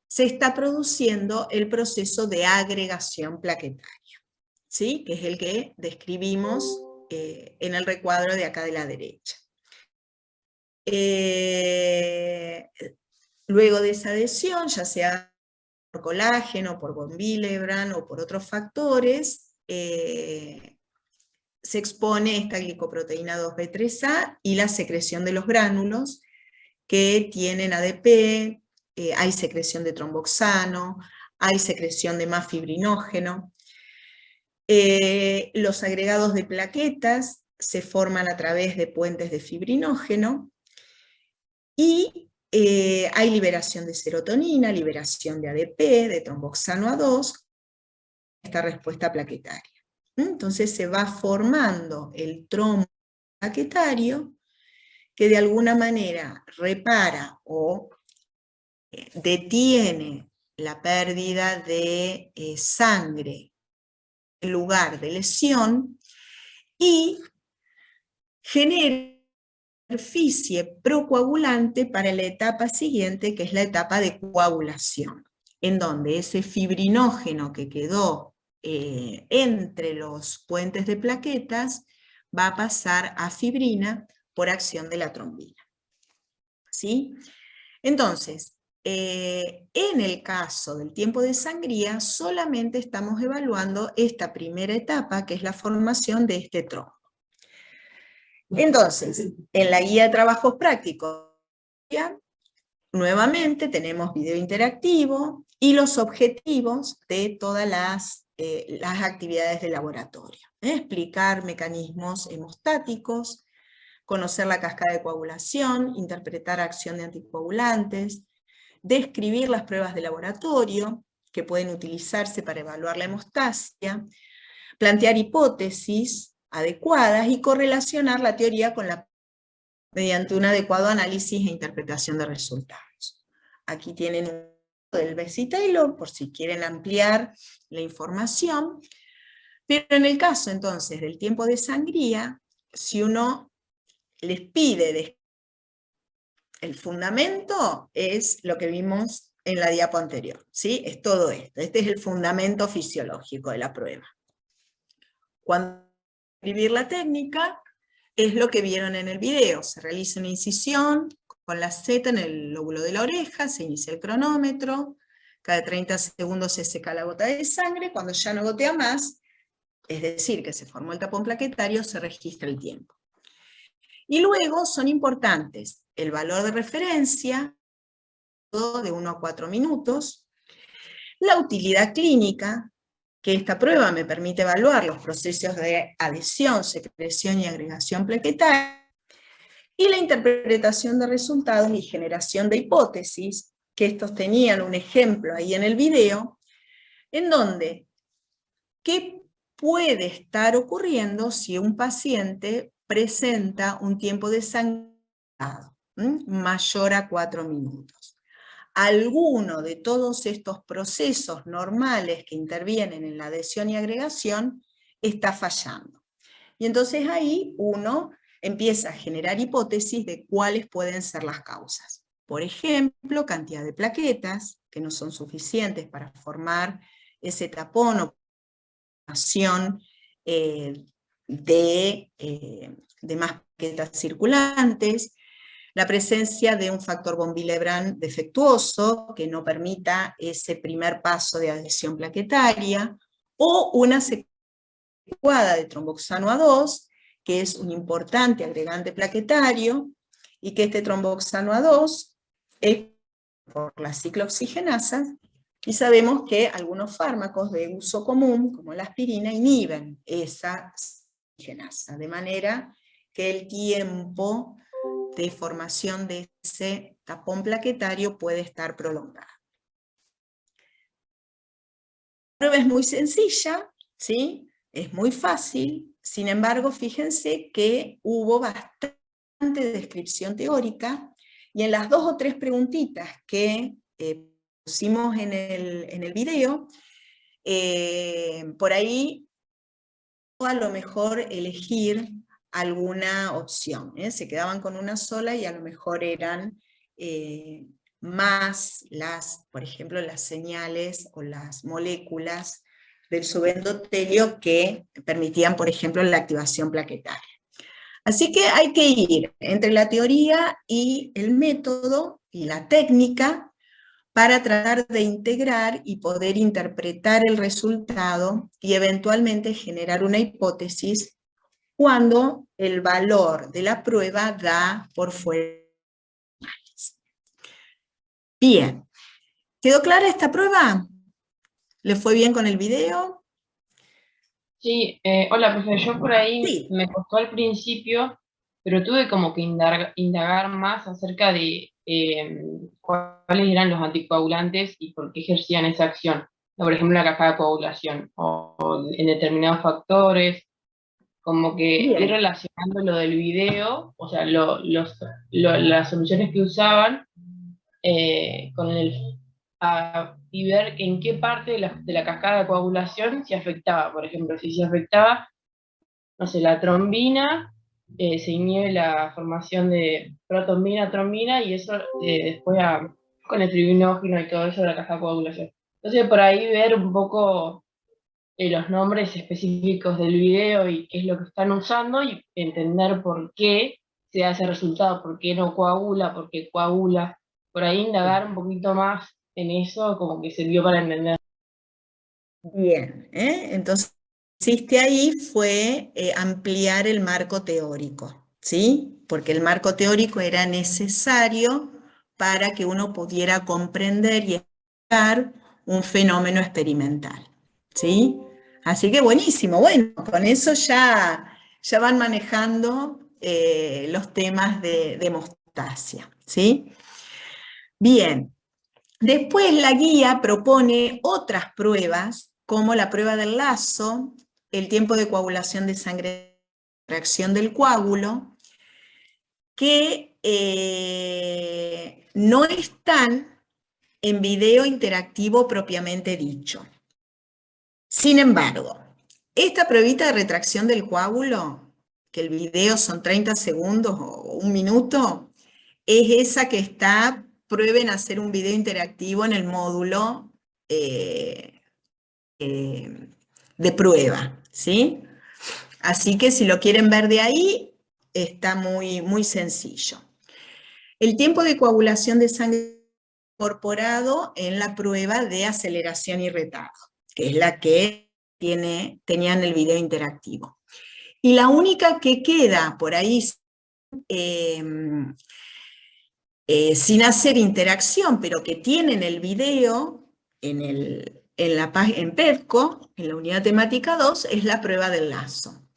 se está produciendo el proceso de agregación plaquetaria, ¿sí? Que es el que describimos en el recuadro de acá de la derecha. Luego de esa adhesión, ya sea por colágeno, por von Willebrand o por otros factores, se expone esta glicoproteína 2B3A y la secreción de los gránulos que tienen ADP, hay secreción de tromboxano, hay secreción de más fibrinógeno. Los agregados de plaquetas se forman a través de puentes de fibrinógeno y hay liberación de serotonina, liberación de ADP, de tromboxano A2, esta respuesta plaquetaria. Entonces se va formando el trombo plaquetario que de alguna manera repara o detiene la pérdida de sangre en lugar de lesión y genera superficie procoagulante para la etapa siguiente, que es la etapa de coagulación, en donde ese fibrinógeno que quedó entre los puentes de plaquetas va a pasar a fibrina por acción de la trombina. ¿Sí? Entonces, en el caso del tiempo de sangría, solamente estamos evaluando esta primera etapa, que es la formación de este trombo. Entonces, en la guía de trabajos prácticos, nuevamente tenemos video interactivo y los objetivos de todas las actividades de laboratorio. Explicar mecanismos hemostáticos, conocer la cascada de coagulación, interpretar acción de anticoagulantes, describir las pruebas de laboratorio que pueden utilizarse para evaluar la hemostasia, plantear hipótesis adecuadas y correlacionar la teoría con la mediante un adecuado análisis e interpretación de resultados. Aquí tienen un del Bessy Taylor por si quieren ampliar la información, pero en el caso entonces del tiempo de sangría, si uno les pide el fundamento es lo que vimos en la diapo anterior, ¿sí? Es todo esto, este es el fundamento fisiológico de la prueba. Cuando escribir la técnica, es lo que vieron en el video, se realiza una incisión con la Z en el lóbulo de la oreja, se inicia el cronómetro, cada 30 segundos se seca la gota de sangre, cuando ya no gotea más, es decir, que se formó el tapón plaquetario, se registra el tiempo. Y luego son importantes el valor de referencia, de 1 a 4 minutos, la utilidad clínica, que esta prueba me permite evaluar los procesos de adhesión, secreción y agregación plaquetaria, y la interpretación de resultados y generación de hipótesis, que estos tenían un ejemplo ahí en el video, en donde, ¿qué puede estar ocurriendo si un paciente presenta un tiempo de sangrado mayor a 4 minutos? Alguno de todos estos procesos normales que intervienen en la adhesión y agregación está fallando. Y entonces ahí uno empieza a generar hipótesis de cuáles pueden ser las causas. Por ejemplo, cantidad de plaquetas, que no son suficientes para formar ese tapón o formación de más plaquetas circulantes, la presencia de un factor von Willebrand defectuoso que no permita ese primer paso de adhesión plaquetaria, o una secreción adecuada de tromboxano A2, que es un importante agregante plaquetario, y que este tromboxano A2 es por las ciclooxigenasas, Y sabemos que algunos fármacos de uso común, como la aspirina, inhiben esa oxigenasa, de manera que el tiempo de formación de ese tapón plaquetario puede estar prolongado. La prueba es muy sencilla, ¿sí? Es muy fácil, sin embargo, fíjense que hubo bastante descripción teórica, y en las 2 o 3 preguntitas que pusimos en el video, por ahí a lo mejor elegir alguna opción, se quedaban con una sola y a lo mejor eran más por ejemplo, las señales o las moléculas del subendotelio que permitían, por ejemplo, la activación plaquetaria. Así que hay que ir entre la teoría y el método y la técnica para tratar de integrar y poder interpretar el resultado y eventualmente generar una hipótesis cuando el valor de la prueba da por fuera. Bien, ¿quedó clara esta prueba? ¿Le fue bien con el video? Sí, hola, profe, yo por ahí Sí. me costó al principio, pero tuve como que indagar más acerca de cuáles eran los anticoagulantes y por qué ejercían esa acción. Por ejemplo, la cascada de coagulación, o en determinados factores, como que ir Bien. relacionando lo del video, o sea, las soluciones que usaban con y ver en qué parte de la cascada de coagulación se afectaba. Por ejemplo, si se afectaba, no sé, la trombina, se inhibe la formación de protombina, trombina, y eso después con el tribinógeno y todo eso de la cascada de coagulación. Entonces, por ahí ver un poco los nombres específicos del video y qué es lo que están usando, y entender por qué se da ese resultado, por qué no coagula, por qué coagula. Por ahí indagar un poquito más en eso, como que sirvió para entender. Bien, entonces lo que hiciste ahí fue ampliar el marco teórico, ¿sí? Porque el marco teórico era necesario para que uno pudiera comprender y explicar un fenómeno experimental, ¿sí? Así que buenísimo, bueno, con eso ya van manejando los temas de hemostasia, ¿sí? Bien. Después la guía propone otras pruebas, como la prueba del lazo, el tiempo de coagulación de sangre, reacción del coágulo, que no están en video interactivo propiamente dicho. Sin embargo, esta pruebita de retracción del coágulo, que el video son 30 segundos o 1 minuto, es esa que está. Prueben hacer un video interactivo en el módulo de prueba, ¿sí? Así que si lo quieren ver de ahí, está muy, muy sencillo. El tiempo de coagulación de sangre incorporado en la prueba de aceleración y retardo, que es la que tenían el video interactivo. Y la única que queda por ahí sin hacer interacción, pero que tienen el video en PEDCO, en la unidad temática 2, es la prueba del lazo.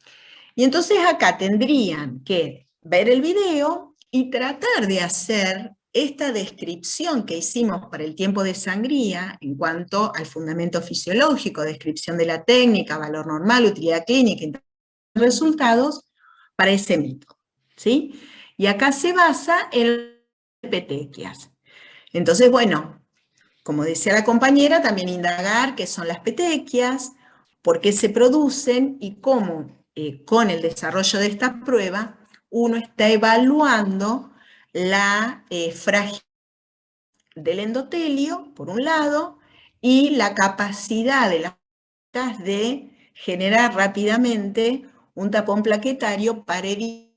Y entonces acá tendrían que ver el video y tratar de hacer esta descripción que hicimos para el tiempo de sangría en cuanto al fundamento fisiológico, descripción de la técnica, valor normal, utilidad clínica, resultados, para ese método, ¿sí? Y acá se basa en petequias. Entonces, bueno, como decía la compañera, también indagar qué son las petequias, por qué se producen y cómo con el desarrollo de esta prueba uno está evaluando la fragilidad del endotelio, por un lado, y la capacidad de las plaquetas de generar rápidamente un tapón plaquetario para evitar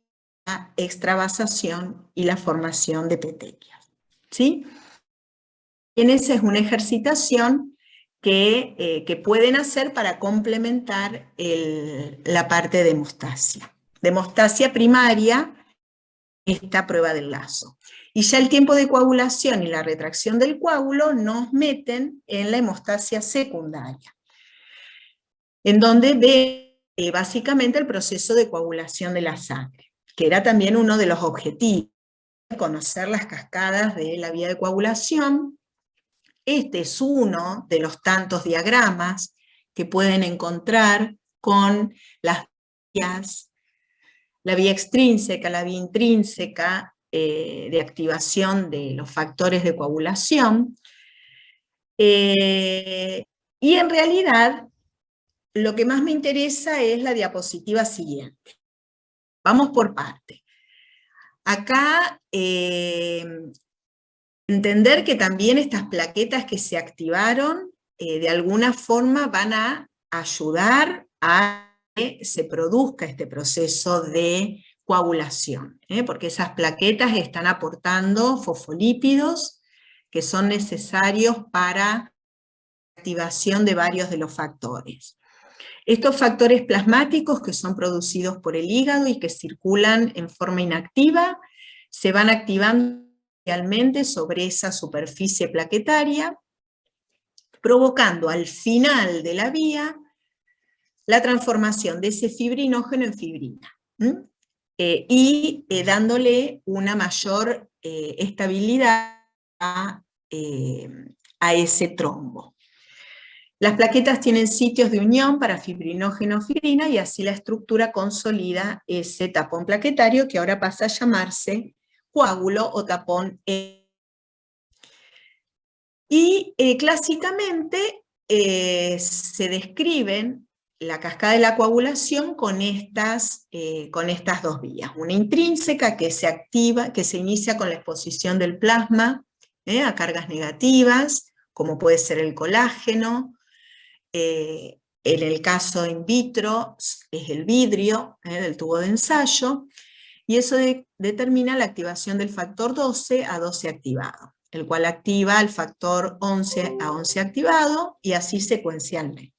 la extravasación y la formación de petequias, ¿sí? Y esa es una ejercitación que pueden hacer para complementar la parte de hemostasia. De hemostasia primaria, esta prueba del lazo. Y ya el tiempo de coagulación y la retracción del coágulo nos meten en la hemostasia secundaria, en donde ve básicamente el proceso de coagulación de la sangre, que era también uno de los objetivos, conocer las cascadas de la vía de coagulación. Este es uno de los tantos diagramas que pueden encontrar con las vías, la vía extrínseca, la vía intrínseca, de activación de los factores de coagulación. Y en realidad, lo que más me interesa es la diapositiva siguiente. Vamos por parte. Acá, entender que también estas plaquetas que se activaron, de alguna forma van a ayudar a que se produzca este proceso de coagulación, porque esas plaquetas están aportando fosfolípidos que son necesarios para la activación de varios de los factores. Estos factores plasmáticos que son producidos por el hígado y que circulan en forma inactiva, se van activando realmente sobre esa superficie plaquetaria, provocando al final de la vía la transformación de ese fibrinógeno en fibrina, y dándole una mayor estabilidad a ese trombo. Las plaquetas tienen sitios de unión para fibrinógeno-fibrina y así la estructura consolida ese tapón plaquetario que ahora pasa a llamarse coágulo o tapón. Y clásicamente se describen la cascada de la coagulación con estas dos vías. Una intrínseca que se activa, que se inicia con la exposición del plasma a cargas negativas, como puede ser el colágeno. En el caso in vitro es el vidrio del tubo de ensayo, y eso determina la activación del factor 12 a 12 activado, el cual activa al factor 11 a 11 activado, y así secuencialmente.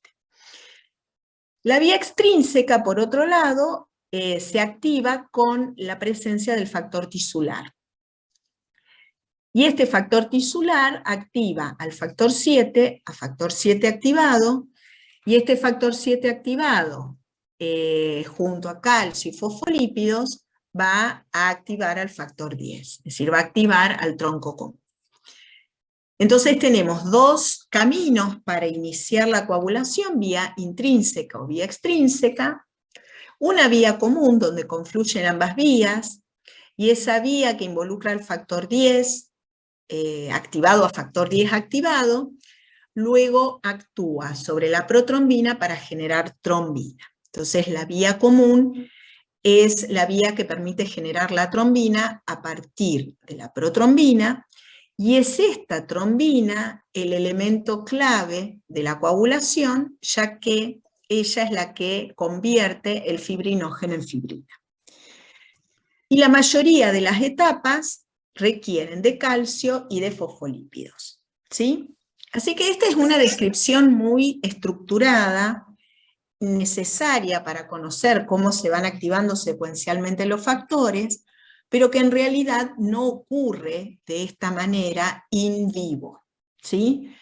La vía extrínseca, por otro lado, se activa con la presencia del factor tisular. Y este factor tisular activa al factor 7, a factor 7 activado, y este factor 7 activado, junto a calcio y fosfolípidos, va a activar al factor 10, es decir, va a activar al tronco común. Entonces tenemos dos caminos para iniciar la coagulación, vía intrínseca o vía extrínseca, una vía común donde confluyen ambas vías, y esa vía que involucra al factor 10, activado a factor 10 activado, luego actúa sobre la protrombina para generar trombina. Entonces la vía común es la vía que permite generar la trombina a partir de la protrombina, y es esta trombina el elemento clave de la coagulación, ya que ella es la que convierte el fibrinógeno en fibrina. Y la mayoría de las etapas requieren de calcio y de fosfolípidos, ¿sí? Así que esta es una descripción muy estructurada, necesaria para conocer cómo se van activando secuencialmente los factores, pero que en realidad no ocurre de esta manera in vivo, ¿sí?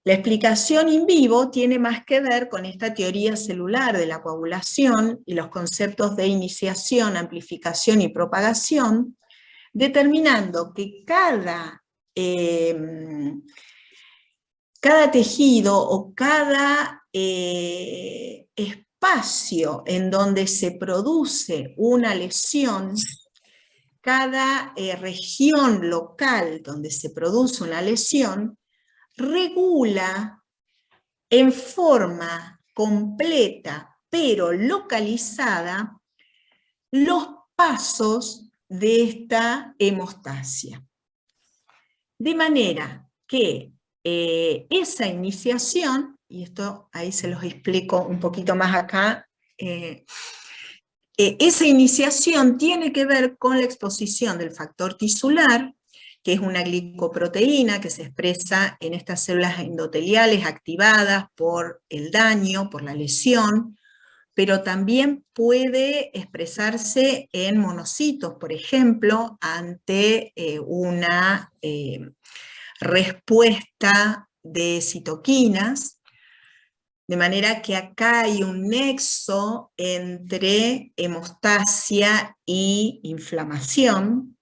La explicación in vivo tiene más que ver con esta teoría celular de la coagulación y los conceptos de iniciación, amplificación y propagación, determinando que cada tejido o cada espacio en donde se produce una lesión, cada región local donde se produce una lesión, regula en forma completa pero localizada los pasos de esta hemostasia. De manera que esa iniciación, y esto ahí se los explico un poquito más acá, esa iniciación tiene que ver con la exposición del factor tisular, que es una glicoproteína que se expresa en estas células endoteliales activadas por el daño, por la lesión, pero también puede expresarse en monocitos, por ejemplo, ante una respuesta de citoquinas, de manera que acá hay un nexo entre hemostasia y inflamación,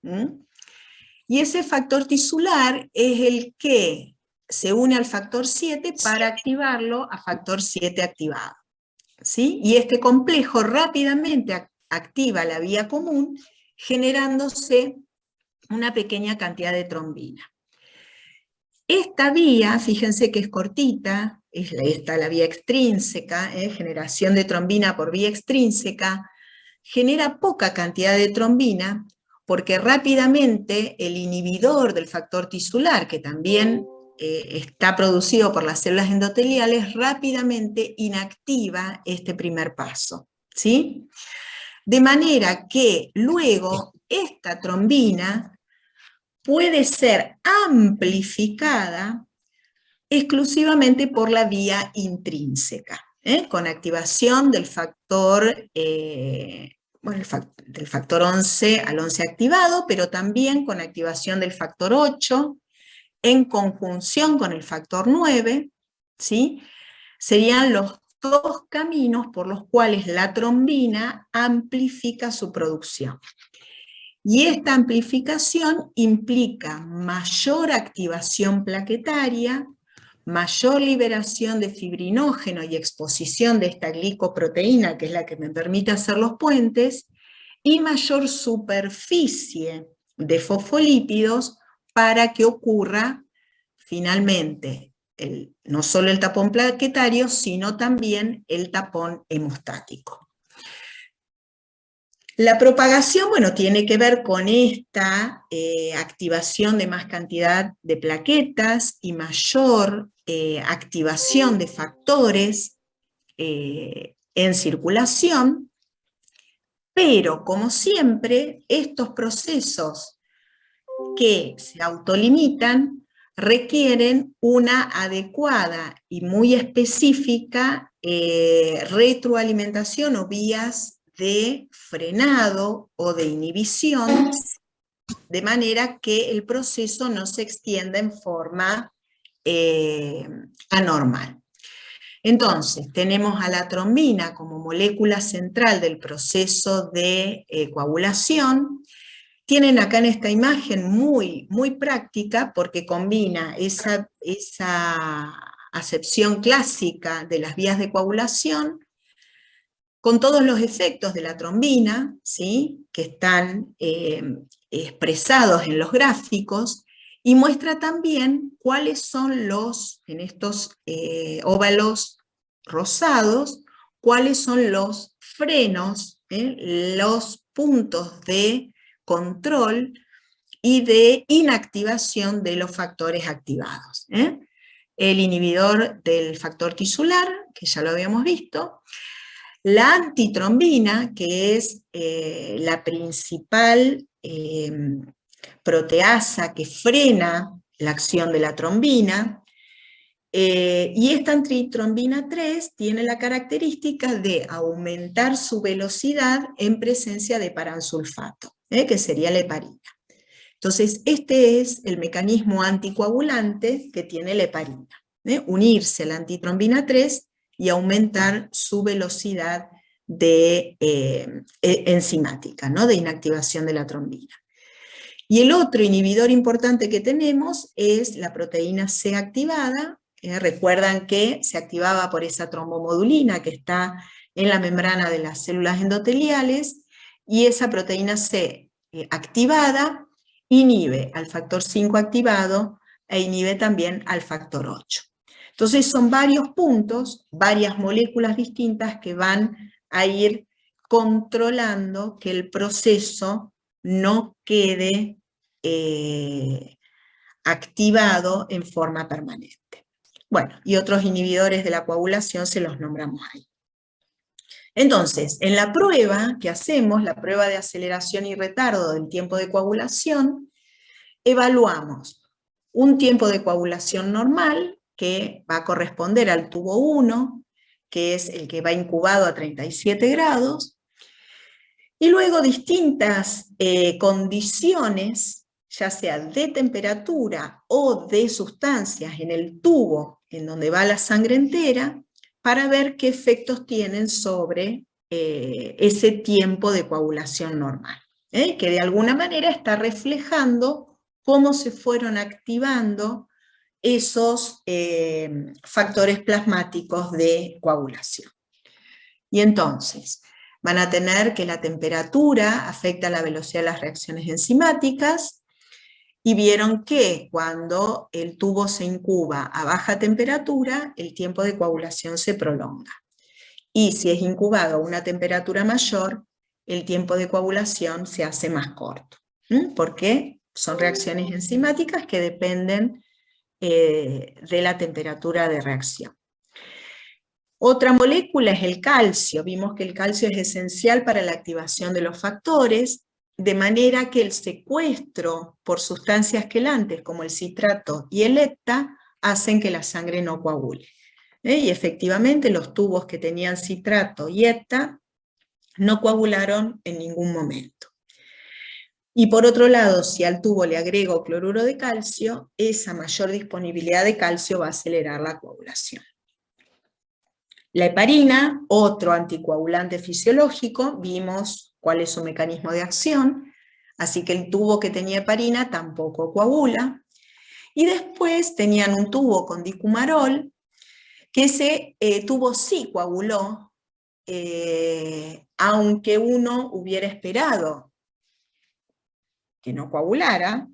y ese factor tisular es el que se une al factor 7 para activarlo a factor 7 activado, ¿sí? Y este complejo rápidamente activa la vía común, generándose una pequeña cantidad de trombina. Esta vía, fíjense que es cortita, es la vía extrínseca, generación de trombina por vía extrínseca, genera poca cantidad de trombina porque rápidamente el inhibidor del factor tisular, que también está producido por las células endoteliales, rápidamente inactiva este primer paso, ¿sí? De manera que luego esta trombina puede ser amplificada exclusivamente por la vía intrínseca, con activación del factor, del factor 11 al 11 activado, pero también con activación del factor 8, en conjunción con el factor 9, ¿sí? Serían los dos caminos por los cuales la trombina amplifica su producción. Y esta amplificación implica mayor activación plaquetaria, mayor liberación de fibrinógeno y exposición de esta glicoproteína, que es la que me permite hacer los puentes, y mayor superficie de fosfolípidos para que ocurra finalmente no solo el tapón plaquetario, sino también el tapón hemostático. La propagación, bueno, tiene que ver con esta activación de más cantidad de plaquetas y mayor activación de factores en circulación, pero como siempre, estos procesos que se autolimitan requieren una adecuada y muy específica retroalimentación o vías de frenado o de inhibición, de manera que el proceso no se extienda en forma anormal. Entonces, tenemos a la trombina como molécula central del proceso de coagulación. Tienen acá en esta imagen muy práctica porque combina esa acepción clásica de las vías de coagulación con todos los efectos de la trombina, ¿sí? Que están expresados en los gráficos, y muestra también cuáles son los, en estos óvalos rosados, cuáles son los frenos, los puntos de control y de inactivación de los factores activados. El inhibidor del factor tisular, que ya lo habíamos visto, la antitrombina, que es la principal proteasa que frena la acción de la trombina, y esta antitrombina 3 tiene la característica de aumentar su velocidad en presencia de paransulfato, que sería la heparina. Entonces, este es el mecanismo anticoagulante que tiene la heparina, unirse a la antitrombina 3 y aumentar su velocidad de, enzimática, ¿no? De inactivación de la trombina. Y el otro inhibidor importante que tenemos es la proteína C activada. Recuerdan que se activaba por esa trombomodulina que está en la membrana de las células endoteliales, y esa proteína C activada inhibe al factor 5 activado e inhibe también al factor 8. Entonces son varios puntos, varias moléculas distintas que van a ir controlando que el proceso no quede activado en forma permanente. Bueno, y otros inhibidores de la coagulación se los nombramos ahí. Entonces, en la prueba que hacemos, la prueba de aceleración y retardo del tiempo de coagulación, evaluamos un tiempo de coagulación normal, que va a corresponder al tubo 1, que es el que va incubado a 37 grados, y luego distintas condiciones, ya sea de temperatura o de sustancias en el tubo en donde va la sangre entera, para ver qué efectos tienen sobre ese tiempo de coagulación normal, que de alguna manera está reflejando cómo se fueron activando esos factores plasmáticos de coagulación. Y entonces, van a tener que la temperatura afecta la velocidad de las reacciones enzimáticas, y vieron que cuando el tubo se incuba a baja temperatura, el tiempo de coagulación se prolonga. Y si es incubado a una temperatura mayor, el tiempo de coagulación se hace más corto. Porque son reacciones enzimáticas que dependen de la temperatura de reacción. Otra molécula es el calcio. Vimos que el calcio es esencial para la activación de los factores, de manera que el secuestro por sustancias quelantes como el citrato y el hepta hacen que la sangre no coagule. Y efectivamente los tubos que tenían citrato y hepta no coagularon en ningún momento. Y por otro lado, si al tubo le agrego cloruro de calcio, esa mayor disponibilidad de calcio va a acelerar la coagulación. La heparina, otro anticoagulante fisiológico, vimos cuál es su mecanismo de acción, así que el tubo que tenía heparina tampoco coagula. Y después tenían un tubo con dicumarol, que ese tubo sí coaguló, aunque uno hubiera esperado que no coagulara.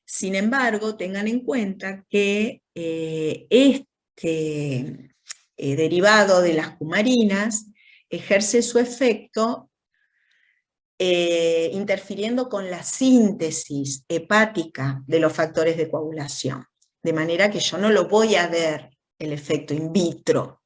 Sin embargo, tengan en cuenta que este derivado de las cumarinas ejerce su efecto interfiriendo con la síntesis hepática de los factores de coagulación. De manera que yo no lo voy a ver el efecto in vitro.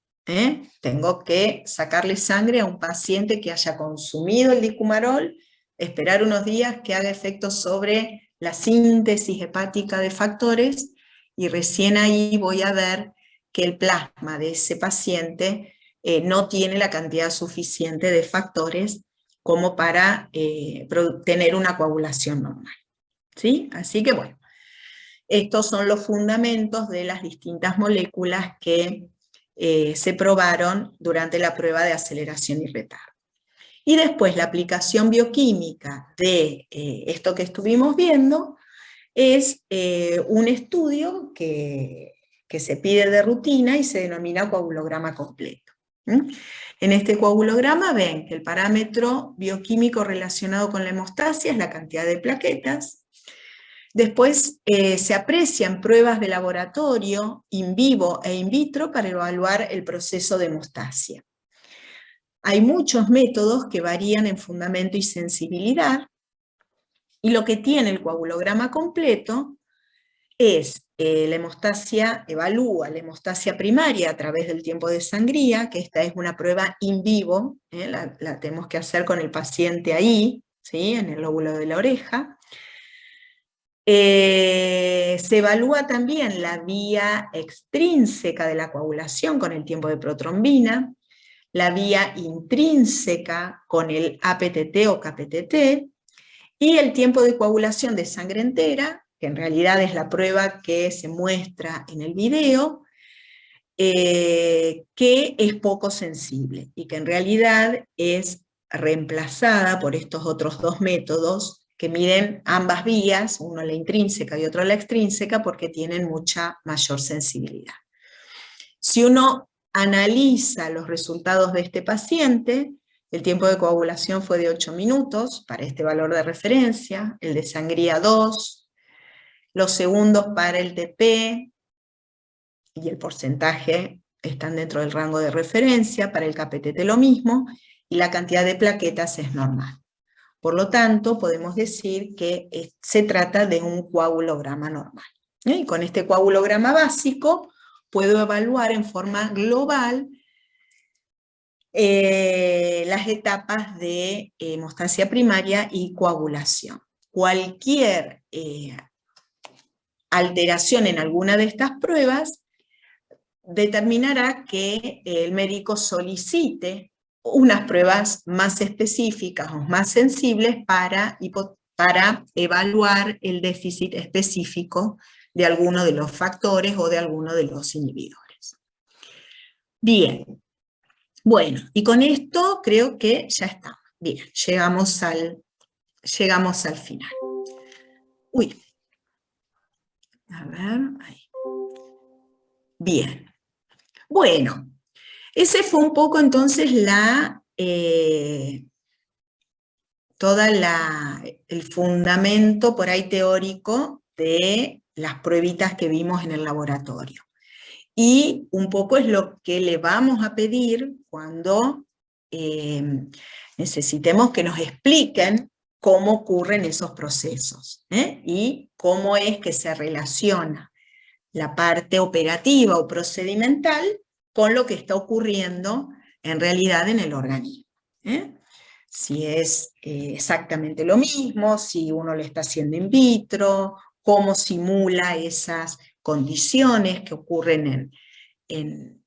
Tengo que sacarle sangre a un paciente que haya consumido el dicumarol, esperar unos días que haga efecto sobre la síntesis hepática de factores, y recién ahí voy a ver que el plasma de ese paciente no tiene la cantidad suficiente de factores como para tener una coagulación normal. ¿Sí? Así que bueno, estos son los fundamentos de las distintas moléculas que se probaron durante la prueba de aceleración y retardo. Y después la aplicación bioquímica de esto que estuvimos viendo es un estudio que se pide de rutina y se denomina coagulograma completo. En este coagulograma ven que el parámetro bioquímico relacionado con la hemostasia es la cantidad de plaquetas. Después se aprecian pruebas de laboratorio in vivo e in vitro para evaluar el proceso de hemostasia. Hay muchos métodos que varían en fundamento y sensibilidad, y lo que tiene el coagulograma completo es la hemostasia, evalúa la hemostasia primaria a través del tiempo de sangría, que esta es una prueba in vivo, la tenemos que hacer con el paciente ahí, ¿sí? En el lóbulo de la oreja. Se evalúa también la vía extrínseca de la coagulación con el tiempo de protrombina, la vía intrínseca con el APTT o KPTT, y el tiempo de coagulación de sangre entera, que en realidad es la prueba que se muestra en el video, que es poco sensible, y que en realidad es reemplazada por estos otros dos métodos que miden ambas vías, uno la intrínseca y otro la extrínseca, porque tienen mucha mayor sensibilidad. Si uno analiza los resultados de este paciente, el tiempo de coagulación fue de 8 minutos para este valor de referencia, el de sangría 2, los segundos para el TP y el porcentaje están dentro del rango de referencia, para el KPTT lo mismo, y la cantidad de plaquetas es normal. Por lo tanto, podemos decir que se trata de un coagulograma normal. Y con este coagulograma básico puedo evaluar en forma global las etapas de hemostasia primaria y coagulación. Cualquier alteración en alguna de estas pruebas determinará que el médico solicite unas pruebas más específicas o más sensibles para evaluar el déficit específico de alguno de los factores o de alguno de los inhibidores. Bien, bueno, y con esto creo que ya está. Bien, llegamos al final. Uy, a ver, ahí. Bien, bueno, ese fue un poco entonces el fundamento por ahí teórico de las pruebitas que vimos en el laboratorio. Y un poco es lo que le vamos a pedir cuando necesitemos que nos expliquen cómo ocurren esos procesos, y cómo es que se relaciona la parte operativa o procedimental con lo que está ocurriendo en realidad en el organismo. Si es exactamente lo mismo, si uno lo está haciendo in vitro, cómo simula esas condiciones que ocurren en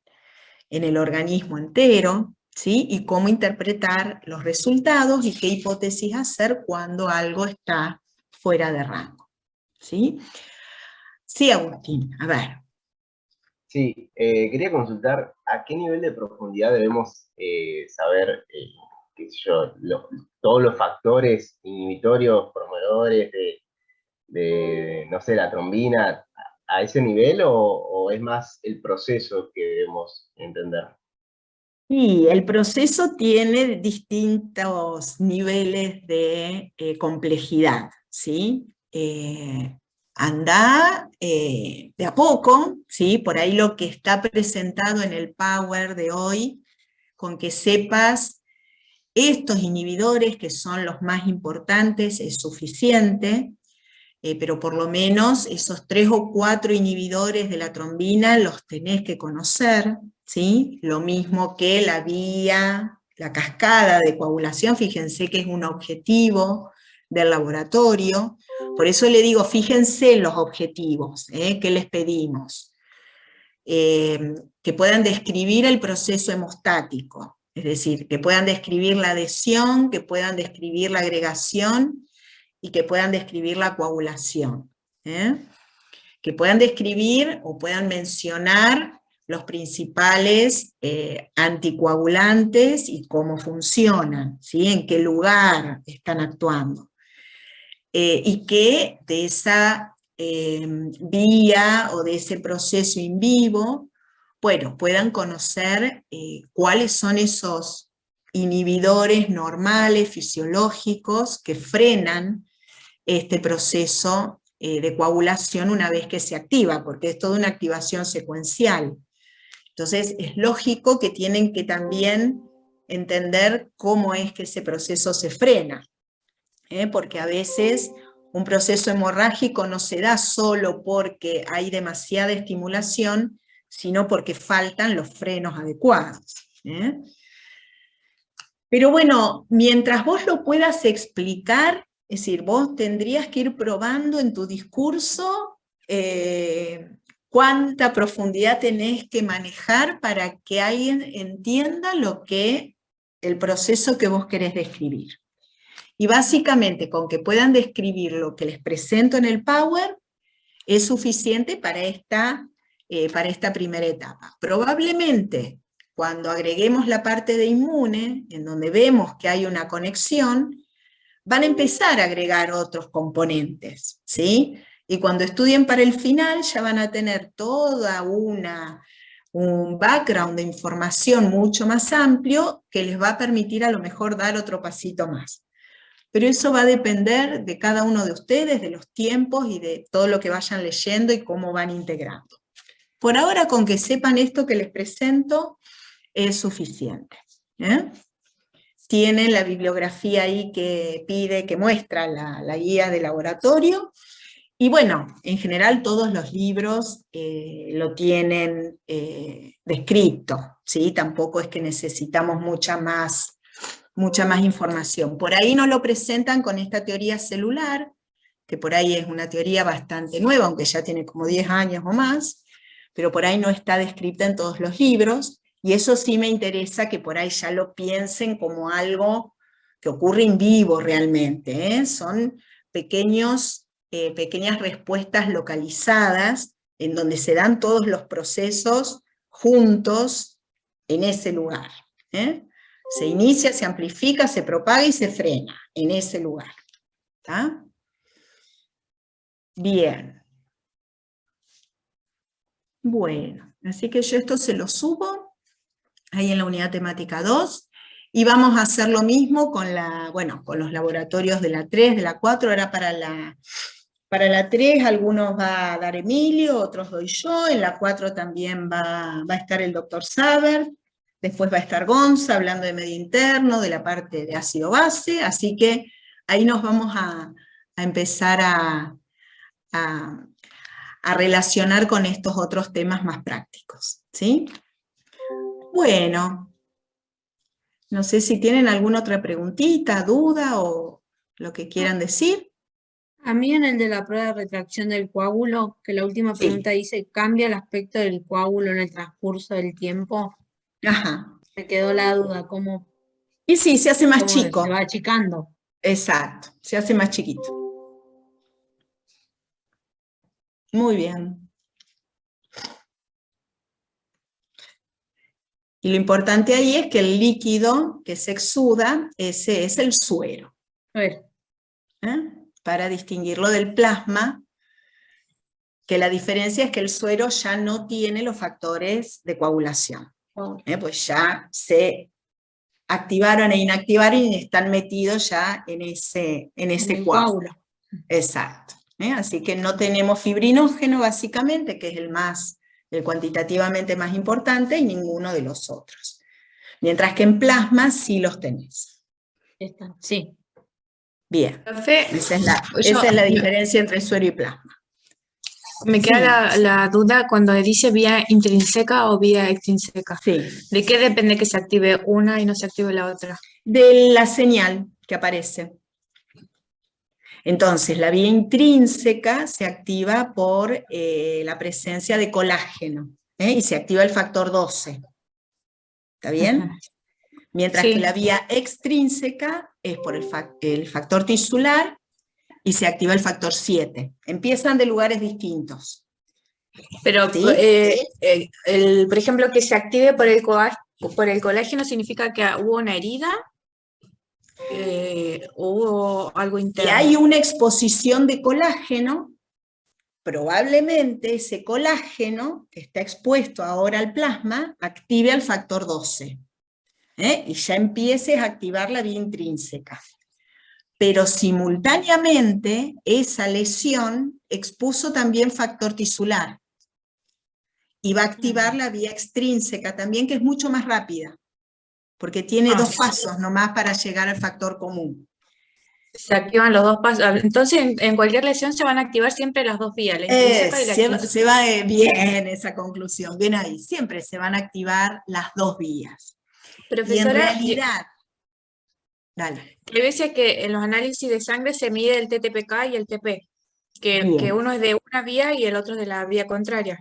el organismo entero, ¿sí? Y cómo interpretar los resultados y qué hipótesis hacer cuando algo está fuera de rango, ¿sí? Sí, Agustín, a ver. Sí, quería consultar a qué nivel de profundidad debemos saber, qué sé yo, todos los factores inhibitorios, promovedores de, no sé, la trombina, a ese nivel, o es más el proceso que debemos entender. Sí, el proceso tiene distintos niveles de complejidad, ¿sí? Anda de a poco, ¿sí? Por ahí lo que está presentado en el Power de hoy, con que sepas estos inhibidores que son los más importantes es suficiente, pero por lo menos esos 3 o 4 inhibidores de la trombina los tenés que conocer, ¿sí? Lo mismo que la vía, la cascada de coagulación, fíjense que es un objetivo del laboratorio, por eso le digo, fíjense los objetivos, que les pedimos. Que puedan describir el proceso hemostático, es decir, que puedan describir la adhesión, que puedan describir la agregación, y que puedan describir la coagulación, que puedan describir o puedan mencionar los principales anticoagulantes y cómo funcionan, ¿sí? En qué lugar están actuando. Y que de esa vía o de ese proceso in vivo, bueno, puedan conocer cuáles son esos inhibidores normales, fisiológicos, que frenan este proceso de coagulación una vez que se activa, porque es toda una activación secuencial. Entonces es lógico que tienen que también entender cómo es que ese proceso se frena, porque a veces un proceso hemorrágico no se da solo porque hay demasiada estimulación, sino porque faltan los frenos adecuados. Pero bueno, mientras vos lo puedas explicar, es decir, vos tendrías que ir probando en tu discurso cuánta profundidad tenés que manejar para que alguien entienda el proceso que vos querés describir. Y básicamente con que puedan describir lo que les presento en el Power es suficiente para esta primera etapa. Probablemente cuando agreguemos la parte de inmune, en donde vemos que hay una conexión, van a empezar a agregar otros componentes, ¿sí? Y cuando estudien para el final ya van a tener toda un background de información mucho más amplio que les va a permitir a lo mejor dar otro pasito más. Pero eso va a depender de cada uno de ustedes, de los tiempos y de todo lo que vayan leyendo y cómo van integrando. Por ahora, con que sepan esto que les presento, es suficiente. Tienen la bibliografía ahí que muestra la guía de laboratorio, y bueno, en general todos los libros lo tienen descrito, ¿sí? Tampoco es que necesitamos mucha más información. Por ahí no lo presentan con esta teoría celular, que por ahí es una teoría bastante nueva, aunque ya tiene como 10 años o más, pero por ahí no está descrita en todos los libros, y eso sí me interesa que por ahí ya lo piensen como algo que ocurre en vivo realmente, ¿eh? Son pequeñas respuestas localizadas, en donde se dan todos los procesos juntos en ese lugar, ¿eh? Se inicia, se amplifica, se propaga y se frena en ese lugar. ¿Está? Bien. Bueno, así que yo esto se lo subo ahí en la unidad temática 2, y vamos a hacer lo mismo con con los laboratorios de la 3, de la 4, ahora para la 3 algunos va a dar Emilio, otros doy yo, en la 4 también va a estar el doctor Saber, después va a estar Gonza hablando de medio interno, de la parte de ácido base, así que ahí nos vamos a empezar a relacionar con estos otros temas más prácticos, ¿sí? Bueno, no sé si tienen alguna otra preguntita, duda o lo que quieran decir. A mí en el de la prueba de retracción del coágulo, que la última pregunta dice, ¿cambia el aspecto del coágulo en el transcurso del tiempo? Ajá. Me quedó la duda, ¿cómo? Y sí, se hace más chico. Se va achicando. Exacto, se hace más chiquito. Muy bien. Y lo importante ahí es que el líquido que se exuda, ese es el suero. Para distinguirlo del plasma, que la diferencia es que el suero ya no tiene los factores de coagulación. Pues ya se activaron e inactivaron y están metidos ya en ese coágulo. Exacto. Así que no tenemos fibrinógeno básicamente, que es el cuantitativamente más importante, y ninguno de los otros. Mientras que en plasma sí los tenés. Sí. Bien. Esa es la diferencia entre suero y plasma. Me queda la duda cuando dice vía intrínseca o vía extrínseca. Sí. ¿De qué depende que se active una y no se active la otra? De la señal que aparece. Entonces, la vía intrínseca se activa por la presencia de colágeno, y se activa el factor 12. ¿Está bien? Mientras que la vía extrínseca es por el factor tisular y se activa el factor 7. Empiezan de lugares distintos. Pero, ¿sí? Por ejemplo, que se active por el colágeno significa que hubo una herida. Hubo algo interno. Si hay una exposición de colágeno, probablemente ese colágeno que está expuesto ahora al plasma active al factor 12, y ya empieces a activar la vía intrínseca. Pero simultáneamente esa lesión expuso también factor tisular y va a activar la vía extrínseca también, que es mucho más rápida, porque tiene 2 pasos nomás para llegar al factor común. Se activan los 2 pasos. Entonces, en cualquier lesión se van a activar siempre las 2 vías, la intrínseca y la extrínseca. Se va bien esa conclusión, bien ahí. Siempre se van a activar las 2 vías. Profesora, y en realidad... Dale. Hay veces que en los análisis de sangre se mide el TTPK y el TP, que uno es de una vía y el otro es de la vía contraria.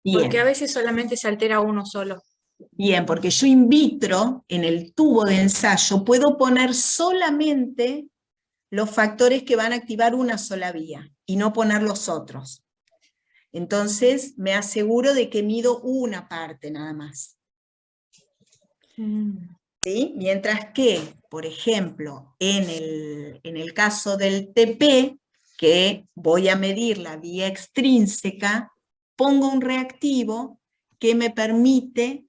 Bien. Porque a veces solamente se altera uno solo. Bien, porque yo in vitro, en el tubo de ensayo, puedo poner solamente los factores que van a activar una sola vía, y no poner los otros. Entonces, me aseguro de que mido una parte nada más. ¿Sí? Mientras que, por ejemplo, en el caso del TP, que voy a medir la vía extrínseca, pongo un reactivo que me permite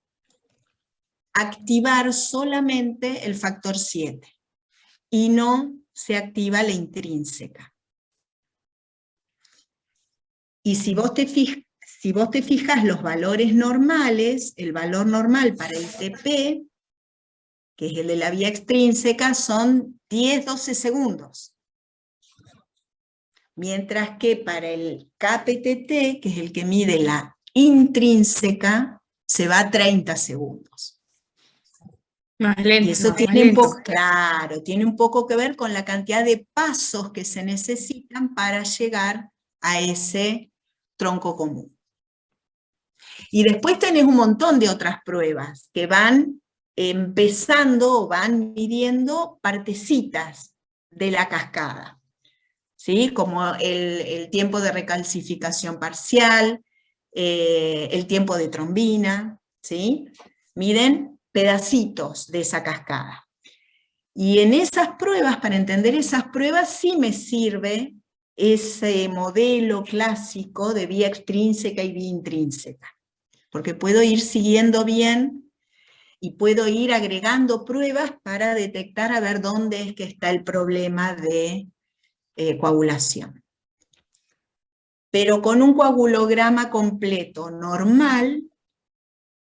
activar solamente el factor 7 y no se activa la intrínseca. Y si vos te fijas los valores normales, el valor normal para el TP, que es el de la vía extrínseca, son 10-12 segundos. Mientras que para el KPTT, que es el que mide la intrínseca, se va a 30 segundos. Más lento. Y eso tiene un poco que ver con la cantidad de pasos que se necesitan para llegar a ese tronco común. Y después tenés un montón de otras pruebas que van empezando o van midiendo partecitas de la cascada, ¿sí? Como el tiempo de recalcificación parcial, el tiempo de trombina, ¿sí? Miden pedacitos de esa cascada. Y en esas pruebas, para entender esas pruebas, sí me sirve ese modelo clásico de vía extrínseca y vía intrínseca, porque puedo ir siguiendo bien y puedo ir agregando pruebas para detectar a ver dónde es que está el problema de coagulación. Pero con un coagulograma completo normal,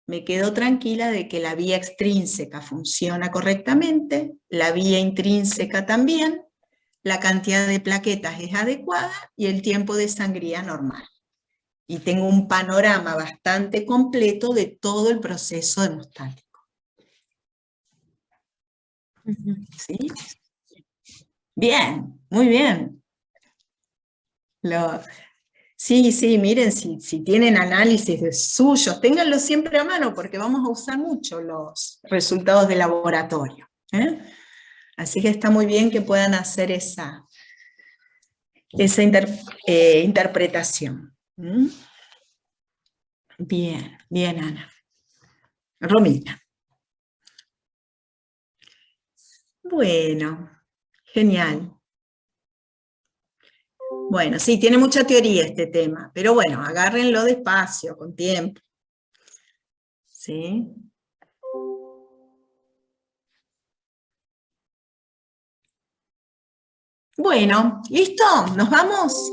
me quedo tranquila de que la vía extrínseca funciona correctamente, la vía intrínseca también, la cantidad de plaquetas es adecuada y el tiempo de sangría normal. Y tengo un panorama bastante completo de todo el proceso hemostático. ¿Sí? Bien, muy bien. Sí, miren, si tienen análisis de suyos, ténganlos siempre a mano porque vamos a usar mucho los resultados de laboratorio. Así que está muy bien que puedan hacer esa interpretación. Bien, bien, Ana. Romina. Bueno, genial. Bueno, sí, tiene mucha teoría este tema, pero bueno, agárrenlo despacio, con tiempo. ¿Sí? Bueno, ¿listo? ¿Nos vamos?